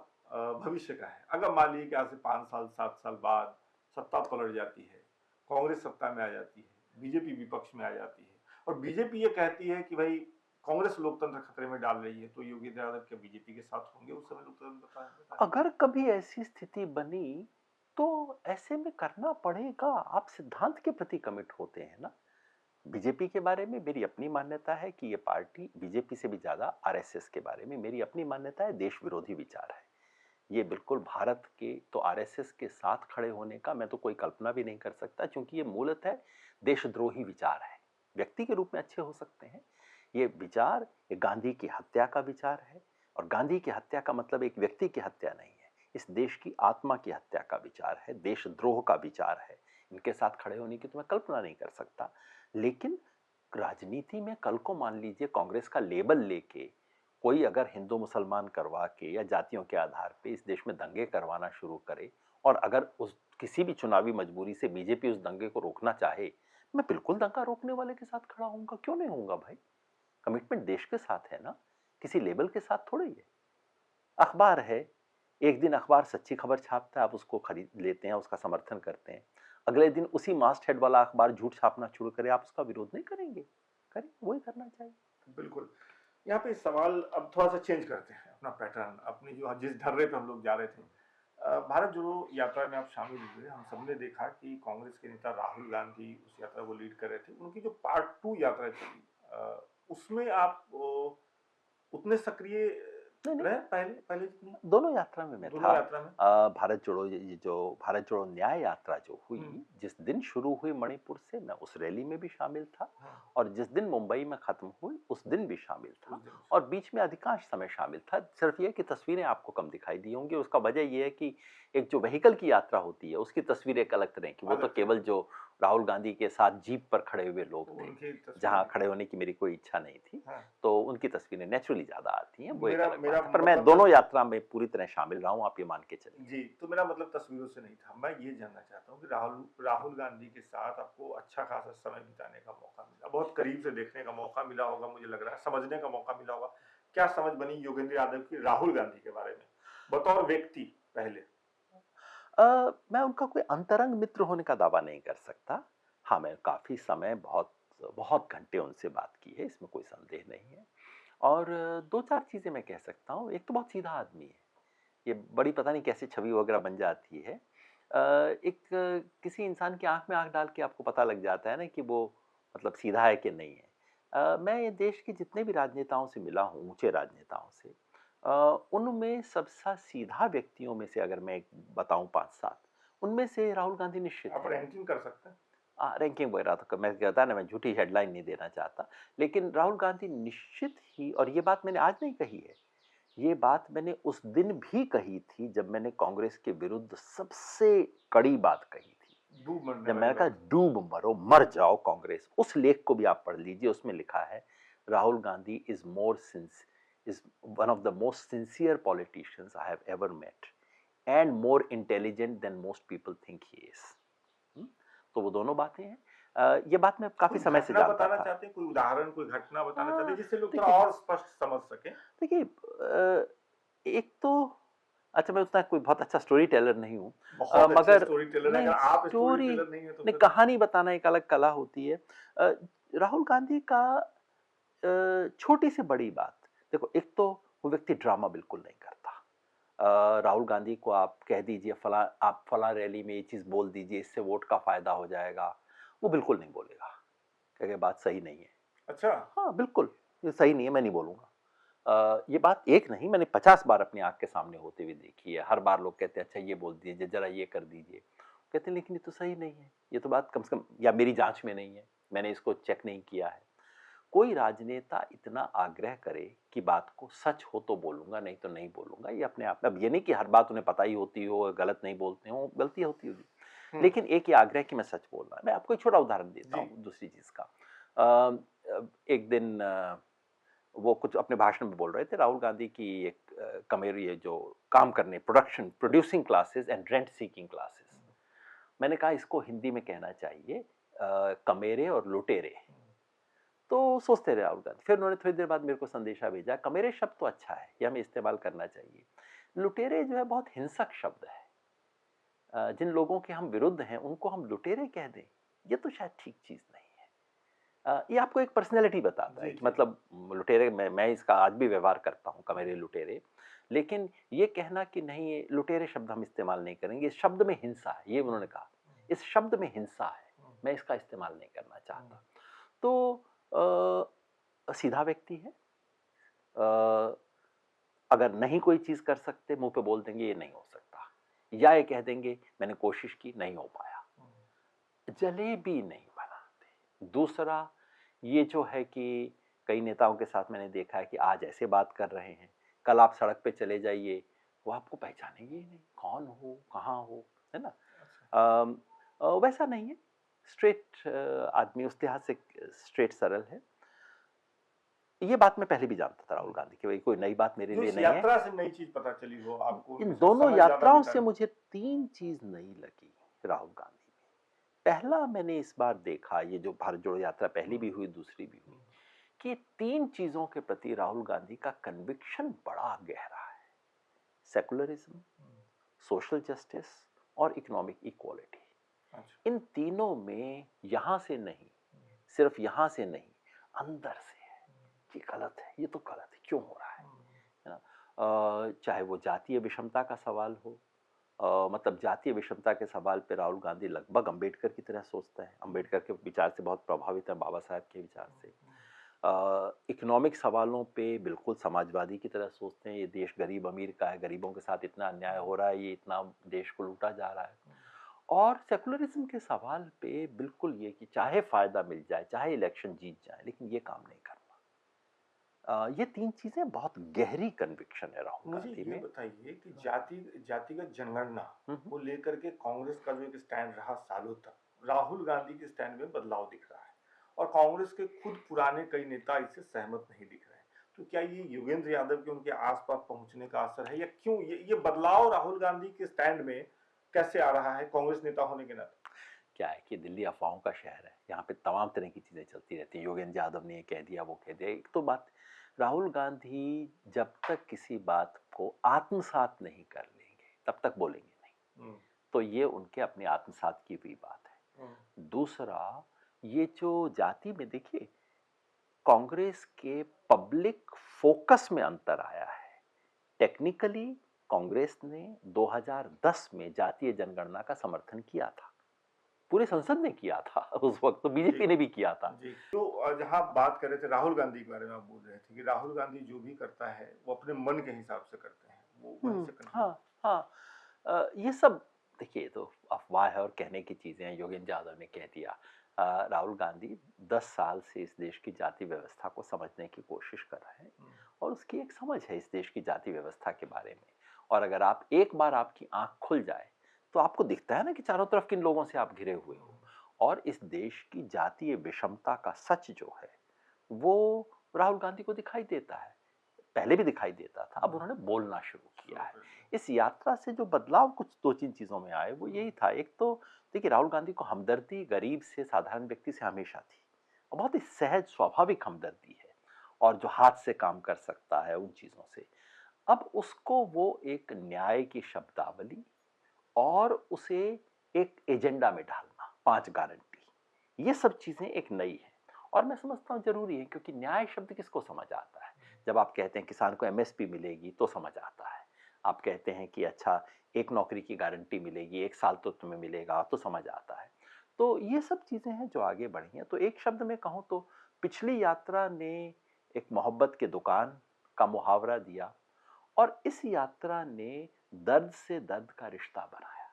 भविष्य का है। अगर मान लीजिए कि आज से 5 साल 7 साल बाद सत्ता पलट जाती है, कांग्रेस सत्ता में आ जाती है, बीजेपी विपक्ष में आ जाती है और बीजेपी ये कहती है कि भाई कांग्रेस लोकतंत्र खतरे में डाल रही है, तो योगेंद्र यादव क्या बीजेपी के साथ होंगे उस समय? लोकतंत्र अगर कभी ऐसी स्थिति बनी तो ऐसे में करना पड़ेगा। आप सिद्धांत के प्रति कमिट होते हैं ना। बीजेपी के बारे में मेरी अपनी मान्यता है कि ये पार्टी बीजेपी से भी ज्यादा आरएसएस के बारे में मेरी अपनी मान्यता है, देश विरोधी विचार है। ये बिल्कुल भारत के तो आरएसएस के साथ खड़े होने का मैं तो कोई कल्पना भी नहीं कर सकता, क्योंकि ये मूलतः देशद्रोही विचार है। व्यक्ति के रूप में अच्छे हो सकते हैं, ये विचार ये गांधी की हत्या का विचार है। और गांधी की हत्या का मतलब एक व्यक्ति की हत्या नहीं है, इस देश की आत्मा की हत्या का विचार है, देशद्रोह का विचार है। इनके साथ खड़े होने की तो मैं कल्पना नहीं कर सकता। लेकिन राजनीति में कल को मान लीजिए कांग्रेस का लेबल लेके कोई अगर हिंदू मुसलमान करवा के या जातियों के आधार पे इस देश में दंगे करवाना शुरू करे, और अगर उस किसी भी चुनावी मजबूरी से बीजेपी उस दंगे को रोकना चाहे, मैं बिल्कुल दंगा रोकने वाले के साथ खड़ा होऊंगा। क्यों नहीं होऊंगा भाई? कमिटमेंट देश के साथ है ना, किसी लेबल के साथ थोड़ा ही है। अखबार है, एक दिन अखबार सच्ची खबर छापता है, आप उसको खरीद लेते हैं, उसका समर्थन करते हैं। अगले दिन उसी मास्ट हेड वाला अखबार झूठ छापना शुरू करे, आप उसका विरोध नहीं करेंगे? करें, वही करना चाहिए। बिल्कुल। यहाँ पे सवाल अब थोड़ा सा चेंज करते हैं अपना पैटर्न, अपनी जो जिस ढर्रे पे हम लोग जा रहे थे। भारत जोड़ो यात्रा में आप शामिल हुए, हम सबने देखा कि कांग्रेस के नेता राहुल गांधी उस यात्रा को लीड कर रहे थे। उनकी जो पार्ट 2 यात्रा चली, उसमें आप उतने सक्रिय नहीं नहीं, रहे पहले पहले जितनी? दोनों यात्रा में मैं दोनों था। यात्रा में भारत जोड़ो, ये जो भारत जोड़ो न्याय यात्रा जो हुई, जिस दिन शुरू हुई मणिपुर से, मैं उस रैली में भी शामिल था। और जिस दिन मुंबई में खत्म हुई उस दिन भी शामिल था। और बीच में अधिकांश समय शामिल था। सिर्फ ये कि तस्वीरें आपको कम दिखाई दी होंगी। उसका वजह यह है कि एक जो व्हीकल की यात्रा होती है उसकी तस्वीरें एक अलग तरह की, वो तो केवल जो राहुल गांधी के साथ जीप पर खड़े हुए लोग थे, जहां खड़े होने की मेरी कोई इच्छा नहीं थी। तो उनकी तस्वीरें नेचुरली ज्यादा आती हैं, वो एक अलग बात है। पर मैं दोनों यात्रा में पूरी तरह शामिल रहा हूं, आप ये मान के चलिए। जी, तो मेरा मतलब तस्वीरों से नहीं था। मैं ये जानना चाहता हूँ कि राहुल गांधी के साथ आपको अच्छा खासा समय बिताने का मौका मिला, बहुत करीब से देखने का मौका मिला होगा, मुझे लग रहा है समझने का मौका मिला होगा। क्या समझ बनी योगेंद्र यादव की राहुल गांधी के बारे में बतौर व्यक्ति? पहले मैं उनका कोई अंतरंग मित्र होने का दावा नहीं कर सकता। हाँ, मैं काफ़ी समय बहुत बहुत घंटे उनसे बात की है, इसमें कोई संदेह नहीं है। और दो चार चीज़ें मैं कह सकता हूँ। एक तो बहुत सीधा आदमी है, ये बड़ी पता नहीं कैसे छवि वगैरह बन जाती है। एक किसी इंसान की आंख में आंख डाल के आपको पता लग जाता है ना कि वो मतलब सीधा है कि नहीं है। मैं ये देश के जितने भी राजनेताओं से मिला हूँ, ऊंचे राजनेताओं से, उनमें सबसे सीधा व्यक्तियों में से अगर मैं बताऊं 5-7, उनमें से राहुल गांधी निश्चित आप है। रैंकिंग कर सकते हैं? रैंकिंग वगैरह तो मैं कहता ना, मैं झूठी हेडलाइन नहीं देना चाहता, लेकिन राहुल गांधी निश्चित ही। और ये बात मैंने आज नहीं कही है, ये बात मैंने उस दिन भी कही थी जब मैंने कांग्रेस के विरुद्ध सबसे कड़ी बात कही थी, जब मैंने कहा डूब मरो, मर जाओ कांग्रेस। उस लेख को भी आप पढ़ लीजिए, उसमें लिखा है Rahul Gandhi is one of the most sincere politicians I have ever met and more intelligent than most people think he is। तो वो दोनों बातें हैं। ये बात मैं काफी समय से जानता बताना था। चाहते हैं कोई उदाहरण, कोई घटना बताना चाहते हैं जिससे लोग थोड़ा और स्पष्ट समझ सकें? देखिए, एक तो अच्छा, मैं उतना कोई बहुत अच्छा स्टोरी टेलर नहीं हूँ, मगर स्टोरी टेलर है, अगर आप स्टोरी टेलर नहीं है तो फिर कहानी बताना एक अलग कला होती है। राहुल गांधी का छोटी से बड़ी बात देखो, एक तो वो व्यक्ति ड्रामा बिल्कुल नहीं करता। राहुल गांधी को आप कह दीजिए आप फला रैली में ये चीज़ बोल दीजिए, इससे वोट का फायदा हो जाएगा, वो बिल्कुल नहीं बोलेगा, क्योंकि बात सही नहीं है। अच्छा, हाँ बिल्कुल, ये सही नहीं है, मैं नहीं बोलूँगा। ये बात एक नहीं, मैंने 50 बार अपनी आंख के सामने होते हुए देखी है। हर बार लोग कहते हैं अच्छा ये बोल दीजिए, जरा ये कर दीजिए, कहते हैं लेकिन ये तो सही नहीं है, ये तो बात कम से कम या मेरी जांच में नहीं है, मैंने इसको चेक नहीं किया है। कोई राजनेता इतना आग्रह करे कि बात को सच हो तो बोलूंगा, नहीं तो नहीं बोलूंगा, ये अपने आप में, अब ये नहीं कि हर बात उन्हें पता ही होती हो, गलत नहीं बोलते हो, गलती होती होगी, लेकिन एक ही आग्रह कि मैं सच बोल रहा। मैं आपको एक छोटा उदाहरण देता हूँ दूसरी चीज का। एक दिन वो कुछ अपने भाषण में बोल रहे थे, राहुल गांधी की एक कमेरी जो काम करने producing classes and rent seeking classes, मैंने कहा इसको हिंदी में कहना चाहिए कमेरे और लुटेरे। तो सोचते रहे राहुल गांधी। फिर उन्होंने थोड़ी देर बाद मेरे को संदेशा भेजा, कमेरे शब्द तो अच्छा है, ये हमें इस्तेमाल करना चाहिए, लुटेरे जो है बहुत हिंसक शब्द है, जिन लोगों के हम विरुद्ध हैं उनको हम लुटेरे कह दें, ये तो शायद ठीक चीज़ नहीं है। ये आपको एक पर्सनैलिटी बताता है कि मतलब लुटेरे, मैं इसका आज भी व्यवहार करता हूँ, कमेरे लुटेरे, लेकिन ये कहना कि नहीं ये लुटेरे शब्द हम इस्तेमाल नहीं करेंगे, इस शब्द में हिंसा है, ये उन्होंने कहा, इस शब्द में हिंसा है, मैं इसका इस्तेमाल नहीं करना चाहता। तो सीधा व्यक्ति है, अगर नहीं कोई चीज़ कर सकते मुंह पे बोल देंगे ये नहीं हो सकता, या ये कह देंगे मैंने कोशिश की नहीं हो पाया, जलेबी नहीं बनाते। दूसरा ये जो है कि कई नेताओं के साथ मैंने देखा है कि आज ऐसे बात कर रहे हैं, कल आप सड़क पे चले जाइए वो आपको पहचानेंगे ही नहीं, कौन हो कहाँ हो, है ना। वैसा नहीं है, स्ट्रेट आदमी, उस लिहाज से स्ट्रेट सरल है। ये बात मैं पहले भी जानता था राहुल गांधी की, कोई नई बात मेरे लिए नहीं है। यात्रा से नई चीज पता चली हो आपको? इन दोनों यात्राओं से मुझे 3 चीज नई लगी राहुल गांधी में। पहला मैंने इस बार देखा, ये जो भारत जोड़ो यात्रा पहली भी हुई दूसरी भी हुई, कि 3 चीजों के प्रति राहुल गांधी का कन्विक्शन बड़ा गहरा है, सेकुलरिज्म, सोशल जस्टिस और इकोनॉमिक इक्वालिटी। इन तीनों में यहां से नहीं, सिर्फ यहां से नहीं, अंदर से है कि गलत है, ये तो गलत है, क्यों हो रहा है ना। चाहे वो जातीय विषमता का सवाल हो, मतलब जातीय विषमता के सवाल पे राहुल गांधी लगभग अंबेडकर की तरह सोचता है, अंबेडकर के विचार से बहुत प्रभावित है, बाबा साहब के विचार से। इकोनॉमिक सवालों पे बिल्कुल समाजवादी की तरह सोचते हैं, ये देश गरीब अमीर का है, गरीबों के साथ इतना अन्याय हो रहा है, ये इतना देश को लूटा जा रहा है। और सेकुलरिज्म के सवाल पे बिल्कुल ये कि चाहे फायदा मिल जाए, चाहे इलेक्शन जीत जाए, लेकिन ये काम नहीं करना। ये 3 चीजें बहुत गहरी कन्विक्शन है राहुल गांधी में। मुझे ये बताइए कि जातिगत जनगणना को लेकर के कांग्रेस का जो एक स्टैंड रहा सालों तक, राहुल गांधी के स्टैंड में बदलाव दिख रहा है और कांग्रेस के खुद पुराने कई नेता इससे सहमत नहीं दिख रहे हैं। तो क्या ये योगेंद्र यादव के उनके आसपास पहुंचने का असर है, या क्यों ये बदलाव राहुल गांधी के स्टैंड में कैसे आ रहा है कांग्रेस नेता होने के नाते? क्या है कि दिल्ली अफवाहों का शहर है, यहाँ पे तमाम तरह की चीज़ें चलती रहती हैं, योगेंद्र यादव ने ये कह दिया वो कह दिया। एक तो बात, राहुल गांधी जब तक किसी बात को आत्मसात नहीं कर लेंगे तब तक बोलेंगे नहीं, तो ये उनके अपने आत्मसात की हुई बात है। दूसरा, ये जो जाति में देखिए, कांग्रेस के पब्लिक फोकस में अंतर आया है। टेक्निकली कांग्रेस ने 2010 में जातीय जनगणना का समर्थन किया था, पूरे संसद ने किया था, उस वक्त तो बीजेपी ने भी किया था। तो जहां आप कर रहे थे राहुल गांधी के बारे में, आप बोल रहे थे कि राहुल गांधी जो भी करता है वो अपने मन के हिसाब से करते हैं, वो वहीं से करते हैं। हाँ हाँ, ये सब देखिए तो अफवाह है और कहने की चीजें हैं। योगेंद्र यादव ने कह दिया। राहुल गांधी 10 साल से इस देश की जाति व्यवस्था को समझने की कोशिश कर रहे हैं और उसकी एक समझ है इस देश की जाति व्यवस्था के बारे में। और अगर आप एक बार आपकी आंख खुल जाए तो आपको दिखता है ना कि चारों तरफ किन लोगों से आप घिरे हुए हो, और इस देश की जातीय विषमता का सच जो है वो राहुल गांधी को दिखाई देता है, पहले भी दिखाई देता था, अब उन्होंने बोलना शुरू किया है। इस यात्रा से जो बदलाव कुछ 2-3 चीजों में आए वो यही था। एक तो देखिए, राहुल गांधी को हमदर्दी गरीब से, साधारण व्यक्ति से हमेशा थी, और बहुत ही सहज स्वाभाविक हमदर्दी है, और जो हाथ से काम कर सकता है उन चीजों से। अब उसको वो एक न्याय की शब्दावली और उसे एक एजेंडा में डालना, 5 गारंटी, ये सब चीजें एक नई है और मैं समझता हूँ जरूरी है, क्योंकि न्याय शब्द किसको समझ आता है? जब आप कहते हैं किसान को एमएसपी मिलेगी तो समझ आता है, आप कहते हैं कि अच्छा एक नौकरी की गारंटी मिलेगी, 1 साल तो तुम्हें मिलेगा, तो समझ आता है। तो ये सब चीजें हैं जो आगे बढ़ी हैं। तो एक शब्द में कहूँ तो पिछली यात्रा ने एक मोहब्बत के दुकान का मुहावरा दिया, और इस यात्रा ने दर्द से दर्द का रिश्ता बनाया,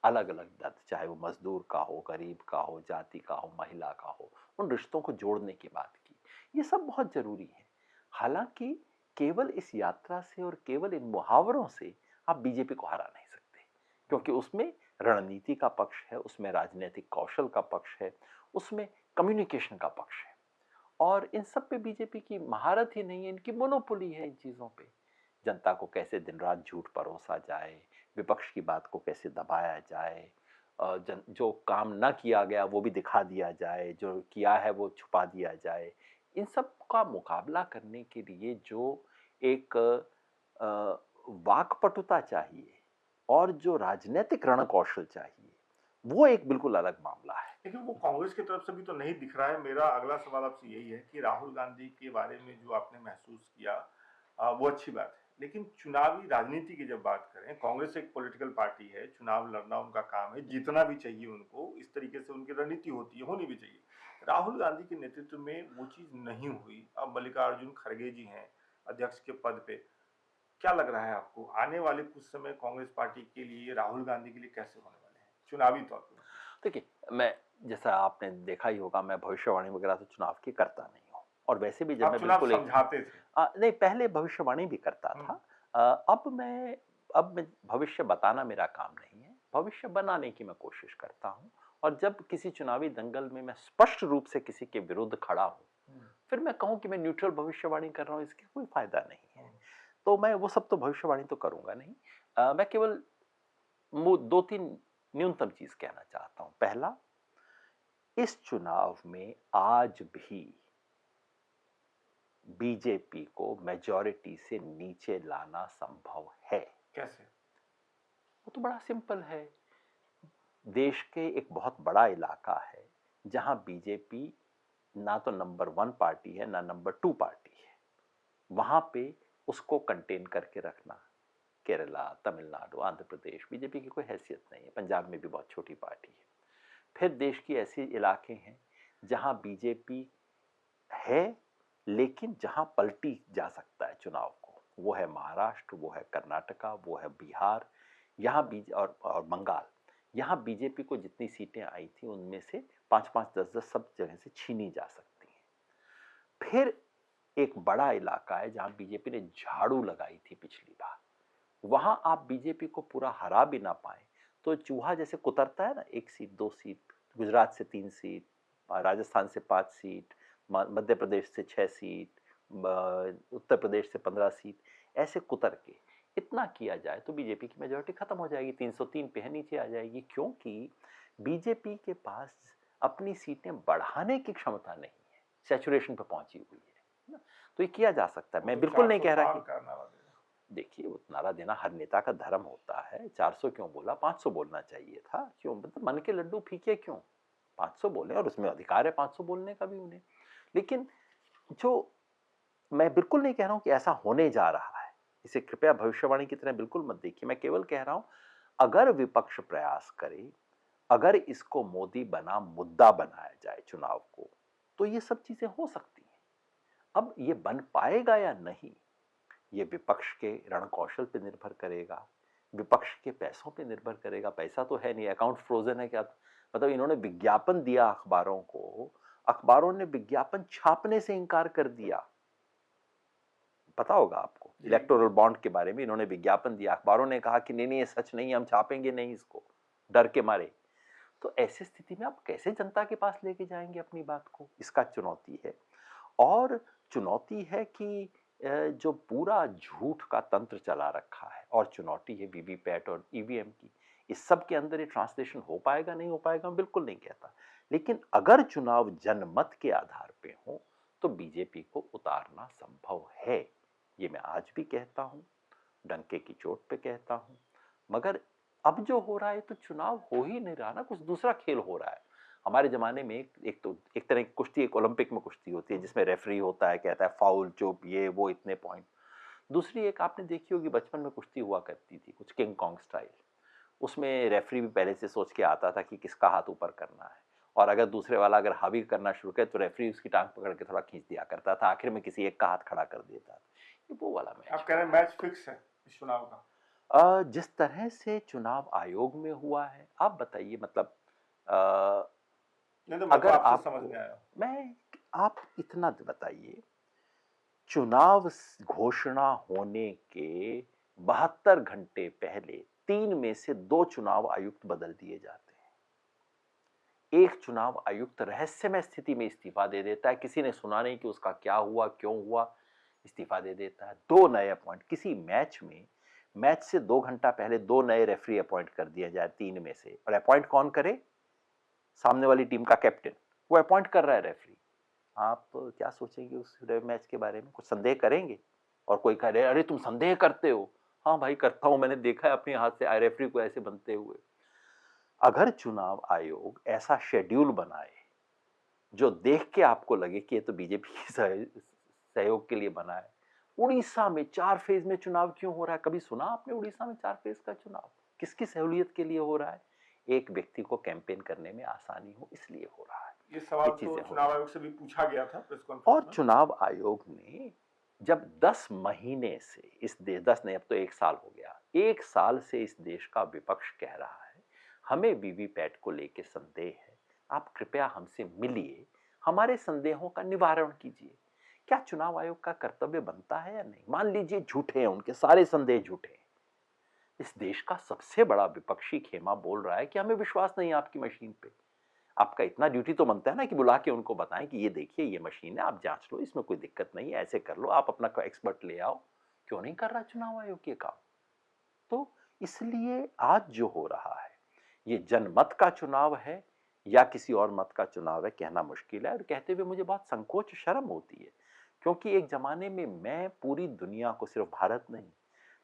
अलग अलग दर्द, चाहे वो मजदूर का हो, गरीब का हो, जाति का हो, महिला का हो, उन रिश्तों को जोड़ने की बात की। ये सब बहुत जरूरी है। हालांकि केवल इस यात्रा से और केवल इन मुहावरों से आप बीजेपी को हरा नहीं सकते, क्योंकि उसमें रणनीति का पक्ष है, उसमें राजनीतिक कौशल का पक्ष है, उसमें कम्युनिकेशन का पक्ष है, और इन सब पे बीजेपी की महारत ही नहीं है, इनकी मोनोपोली है इन चीज़ों पे। जनता को कैसे दिन रात झूठ परोसा जाए, विपक्ष की बात को कैसे दबाया जाए, जो काम ना किया गया वो भी दिखा दिया जाए, जो किया है वो छुपा दिया जाए। इन सब का मुकाबला करने के लिए जो एक वाक्पटुता चाहिए और जो राजनीतिक रणकौशल चाहिए, वो एक बिल्कुल अलग मामला है। लेकिन वो कांग्रेस की तरफ से भी तो नहीं दिख रहा है। मेरा अगला सवाल आपसे यही है कि राहुल गांधी के बारे में जो आपने महसूस किया वो अच्छी बात है, लेकिन चुनावी राजनीति की जब बात करें, कांग्रेस एक पॉलिटिकल पार्टी है, चुनाव लड़ना उनका काम है, जीतना भी चाहिए उनको, इस तरीके से उनकी रणनीति होती है, होनी भी चाहिए। राहुल गांधी के नेतृत्व में वो चीज नहीं हुई। अब मल्लिकार्जुन खड़गे जी हैं अध्यक्ष के पद पे। क्या लग रहा है आपको आने वाले कुछ समय कांग्रेस पार्टी के लिए, राहुल गांधी के लिए कैसे होने वाले हैं चुनावी तौर पर? देखिए, मैं, जैसा आपने देखा ही होगा, मैं भविष्यवाणी वगैरह तो चुनाव की करता नहीं हूँ, और वैसे भी जब आप मैं चुनाव बिल्कुल समझाते थे। नहीं, पहले भविष्यवाणी भी करता था। अब मैं भविष्य बताना मेरा काम नहीं है, भविष्य बनाने की मैं कोशिश करता हूँ। और जब किसी चुनावी दंगल में मैं स्पष्ट रूप से किसी के विरुद्ध खड़ा हूँ, फिर मैं कहूँ कि मैं न्यूट्रल भविष्यवाणी कर रहा हूँ, इसकी कोई फायदा नहीं है। तो मैं वो सब तो भविष्यवाणी तो करूंगा नहीं। मैं केवल दो तीन न्यूनतम चीज कहना चाहता हूं। पहला, इस चुनाव में आज भी बीजेपी को मेजॉरिटी से नीचे लाना संभव है। कैसे? वो तो बड़ा सिंपल है। देश के एक बहुत बड़ा इलाका है जहां बीजेपी ना तो नंबर 1 पार्टी है ना नंबर 2 पार्टी है। वहां पे उसको कंटेन करके रखना, केरला, तमिलनाडु, आंध्र प्रदेश, बीजेपी की कोई हैसियत नहीं है। पंजाब में भी बहुत छोटी पार्टी है। फिर देश की ऐसे इलाके हैं जहां बीजेपी है, लेकिन जहां पलटी जा सकता है चुनाव को, वो है महाराष्ट्र, वो है कर्नाटका, वो है बिहार, यहाँ बीज और बंगाल। यहाँ बीजेपी को जितनी सीटें आई थी उनमें से 5-5, 10-10 सब जगह से छीनी जा सकती हैं। फिर एक बड़ा इलाका है जहां बीजेपी ने झाड़ू लगाई थी पिछली बार, वहां आप बीजेपी को पूरा हरा भी ना पाए तो चूहा जैसे कुतरता है ना, 1 सीट 2 सीट, गुजरात से 3 सीट, राजस्थान से 5 सीट, मध्य प्रदेश से 6 सीट, उत्तर प्रदेश से 15 सीट, ऐसे कुतर के इतना किया जाए तो बीजेपी की मेजोरिटी खत्म हो जाएगी, 303 पे है, नीचे आ जाएगी। क्योंकि बीजेपी के पास अपनी सीटें बढ़ाने की क्षमता नहीं है, सैचुरेशन पे पहुंची हुई है। तो ये किया जा सकता है, मैं बिल्कुल नहीं कह रहा कि, देखिए, वो नारा देना हर नेता का धर्म होता है। 400 क्यों बोला, 500 बोलना चाहिए था। क्यों, मतलब मन के लड्डू फीके क्यों, 500 बोले, और उसमें अधिकार है 500 बोलने का भी उन्हें। लेकिन जो, मैं बिल्कुल नहीं कह रहा हूं कि ऐसा होने जा रहा है, इसे कृपया भविष्यवाणी की तरह बिल्कुल मत देखिए। मैं केवल कह रहा हूं, अगर विपक्ष प्रयास करे, अगर इसको मोदी बना मुद्दा बनाया जाए चुनाव को, तो ये सब चीजें हो सकती हैं। अब ये बन पाएगा या नहीं, ये विपक्ष के रणकौशल पे निर्भर करेगा, विपक्ष के पैसों पे निर्भर करेगा। पैसा तो है नहीं, अकाउंट फ्रोजन है क्या, मतलब इन्होंने विज्ञापन दिया अखबारों को, अखबारों ने विज्ञापन छापने से इनकार कर दिया। पता होगा आपको, इलेक्टोरल बॉन्ड के बारे में इन्होंने विज्ञापन दिया, अखबारों ने कहा कि नहीं नहीं ये सच नहीं, हम छापेंगे नहीं इसको, डर के मारे। तो ऐसी स्थिति में आप कैसे जनता के पास लेके जाएंगे अपनी बात को, इसका चुनौती है। और चुनौती है कि जो पूरा झूठ का तंत्र चला रखा है, और चुनौती है वीवीपैट और ईवीएम की, इस सब के अंदर ये ट्रांसलेशन हो पाएगा नहीं हो पाएगा मैं बिल्कुल नहीं कहता। लेकिन अगर चुनाव जनमत के आधार पे हो तो बीजेपी को उतारना संभव है, ये मैं आज भी कहता हूं, डंके की चोट पे कहता हूं। मगर अब जो हो रहा है तो चुनाव हो ही नहीं रहा ना, कुछ दूसरा खेल हो रहा है। हमारे जमाने में एक तो एक तरह की कुश्ती, एक ओलंपिक में कुश्ती होती है जिसमें रेफरी होता है, कहता है फाउल, चुप, ये वो, इतने पॉइंट। दूसरी एक आपने देखी होगी, बचपन में कुश्ती हुआ करती थी कुछ किंग कॉन्ग स्टाइल, उसमें रेफरी भी पहले से सोच के आता था कि किसका हाथ ऊपर करना है, और अगर दूसरे वाला अगर हावी करना शुरू करे तो रेफरी उसकी टांग पकड़ के थोड़ा खींच दिया करता था, आखिर में किसी एक का हाथ खड़ा कर देता था। ये वो वाला मैच। आप कह रहे हैं मैच फिक्स है इस चुनाव का? जिस तरह से चुनाव आयोग में हुआ है, आप बताइए, मतलब नहीं तो मैं तो अगर आपसे आप, समझ में आया। आप इतना बताइए, चुनाव घोषणा होने के 72 घंटे पहले 3 में से 2 चुनाव आयुक्त बदल दिए जाते हैं। एक चुनाव आयुक्त रहस्यमय स्थिति में इस्तीफा दे देता है, किसी ने सुना नहीं कि उसका क्या हुआ, क्यों हुआ, इस्तीफा दे देता है। 2 नए अपॉइंट, किसी मैच में मैच से 2 घंटा पहले 2 नए रेफरी अपॉइंट कर दिए जाए 3 में से, और अपॉइंट कौन करे? सामने वाली टीम का कैप्टन, वो अपॉइंट कर रहा है रेफरी। आप क्या सोचेंगे उस मैच के बारे में? कुछ संदेह करेंगे? और कोई कह रहे अरे तुम संदेह करते हो। हाँ भाई करता हूं, मैंने देखा है अपने हाथ से रेफरी को ऐसे बनते हुए। अगर चुनाव आयोग ऐसा शेड्यूल बनाए जो देख के आपको लगे कि ये तो बीजेपी के सहयोग के लिए बना है। उड़ीसा में 4 फेज में चुनाव क्यों हो रहा है? कभी सुना आपने उड़ीसा में 4 फेज का चुनाव? किसकी सहूलियत के लिए हो रहा है? एक व्यक्ति को कैंपेन करने में आसानी हो इसलिए हो रहा है। ये सवाल तो चीजें चुनाव आयोग से भी पूछा गया था प्रेस और कॉन्फ्रेंस में। चुनाव आयोग ने जब 10 महीने से इस देश, 10 नहीं अब तो 1 साल हो गया, 1 साल से इस देश का विपक्ष कह रहा है हमें वीवीपैट को लेकर संदेह है, आप कृपया हमसे मिलिए, हमारे संदेहों का निवारण कीजिए। क्या चुनाव आयोग का कर्तव्य बनता है या नहीं? मान लीजिए झूठे हैं, उनके सारे संदेह झूठे हैं। इस देश का सबसे बड़ा विपक्षी खेमा बोल रहा है कि हमें विश्वास नहीं है आपकी मशीन पे। आपका इतना ड्यूटी तो बनता है ना कि बुला के उनको बताएं कि ये देखिए ये मशीन है, आप जांच लो, इसमें कोई दिक्कत नहीं है, ऐसे कर लो, आप अपना एक्सपर्ट ले आओ। क्यों नहीं कर रहा चुनाव आयोग ये काम? तो इसलिए आज जो हो रहा है ये जनमत का चुनाव है या किसी और मत का चुनाव है कहना मुश्किल है, और कहते हुए मुझे बहुत संकोच शर्म होती है, क्योंकि एक जमाने में मैं पूरी दुनिया को, सिर्फ भारत नहीं,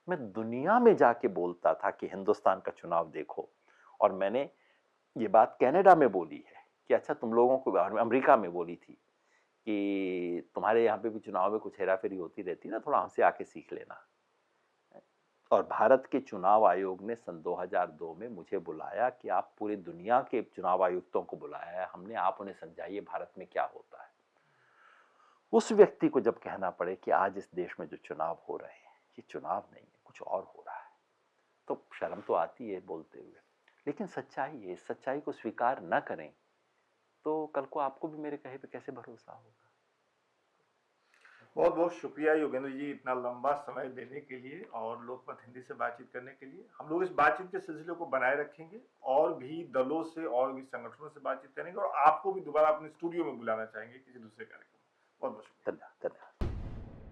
मैं दुनिया में जाके बोलता था कि हिंदुस्तान का चुनाव देखो। और मैंने ये बात कनाडा में बोली है कि अच्छा तुम लोगों को, अमेरिका में बोली थी कि तुम्हारे यहाँ पे भी चुनाव में कुछ हेरा फेरी होती रहती ना, थोड़ा हमसे आके सीख लेना। और भारत के चुनाव आयोग ने सन 2002 में मुझे बुलाया कि आप पूरी दुनिया के चुनाव आयुक्तों को बुलाया है हमने, आप उन्हें समझाइए भारत में क्या होता है। उस व्यक्ति को जब कहना पड़े कि आज इस देश में जो चुनाव हो रहे हैं ये चुनाव नहीं है, कुछ और हो रहा है, तो शर्म तो आती है बोलते हुए। लेकिन सच्चाई है, इस सच्चाई को स्वीकार न करें तो कल को आपको भी मेरे कहे पे कैसे भरोसा होगा? बहुत बहुत शुक्रिया योगेंद्र जी इतना लंबा समय देने के लिए और लोकमत हिंदी से बातचीत करने के लिए। हम लोग इस बातचीत के सिलसिले को बनाए रखेंगे और भी दलों से और भी संगठनों से बातचीत करेंगे और आपको भी दोबारा अपने स्टूडियो में बुलाना चाहेंगे किसी दूसरे कार्यक्रम में। बहुत बहुत शुक्रिया। धन्यवाद।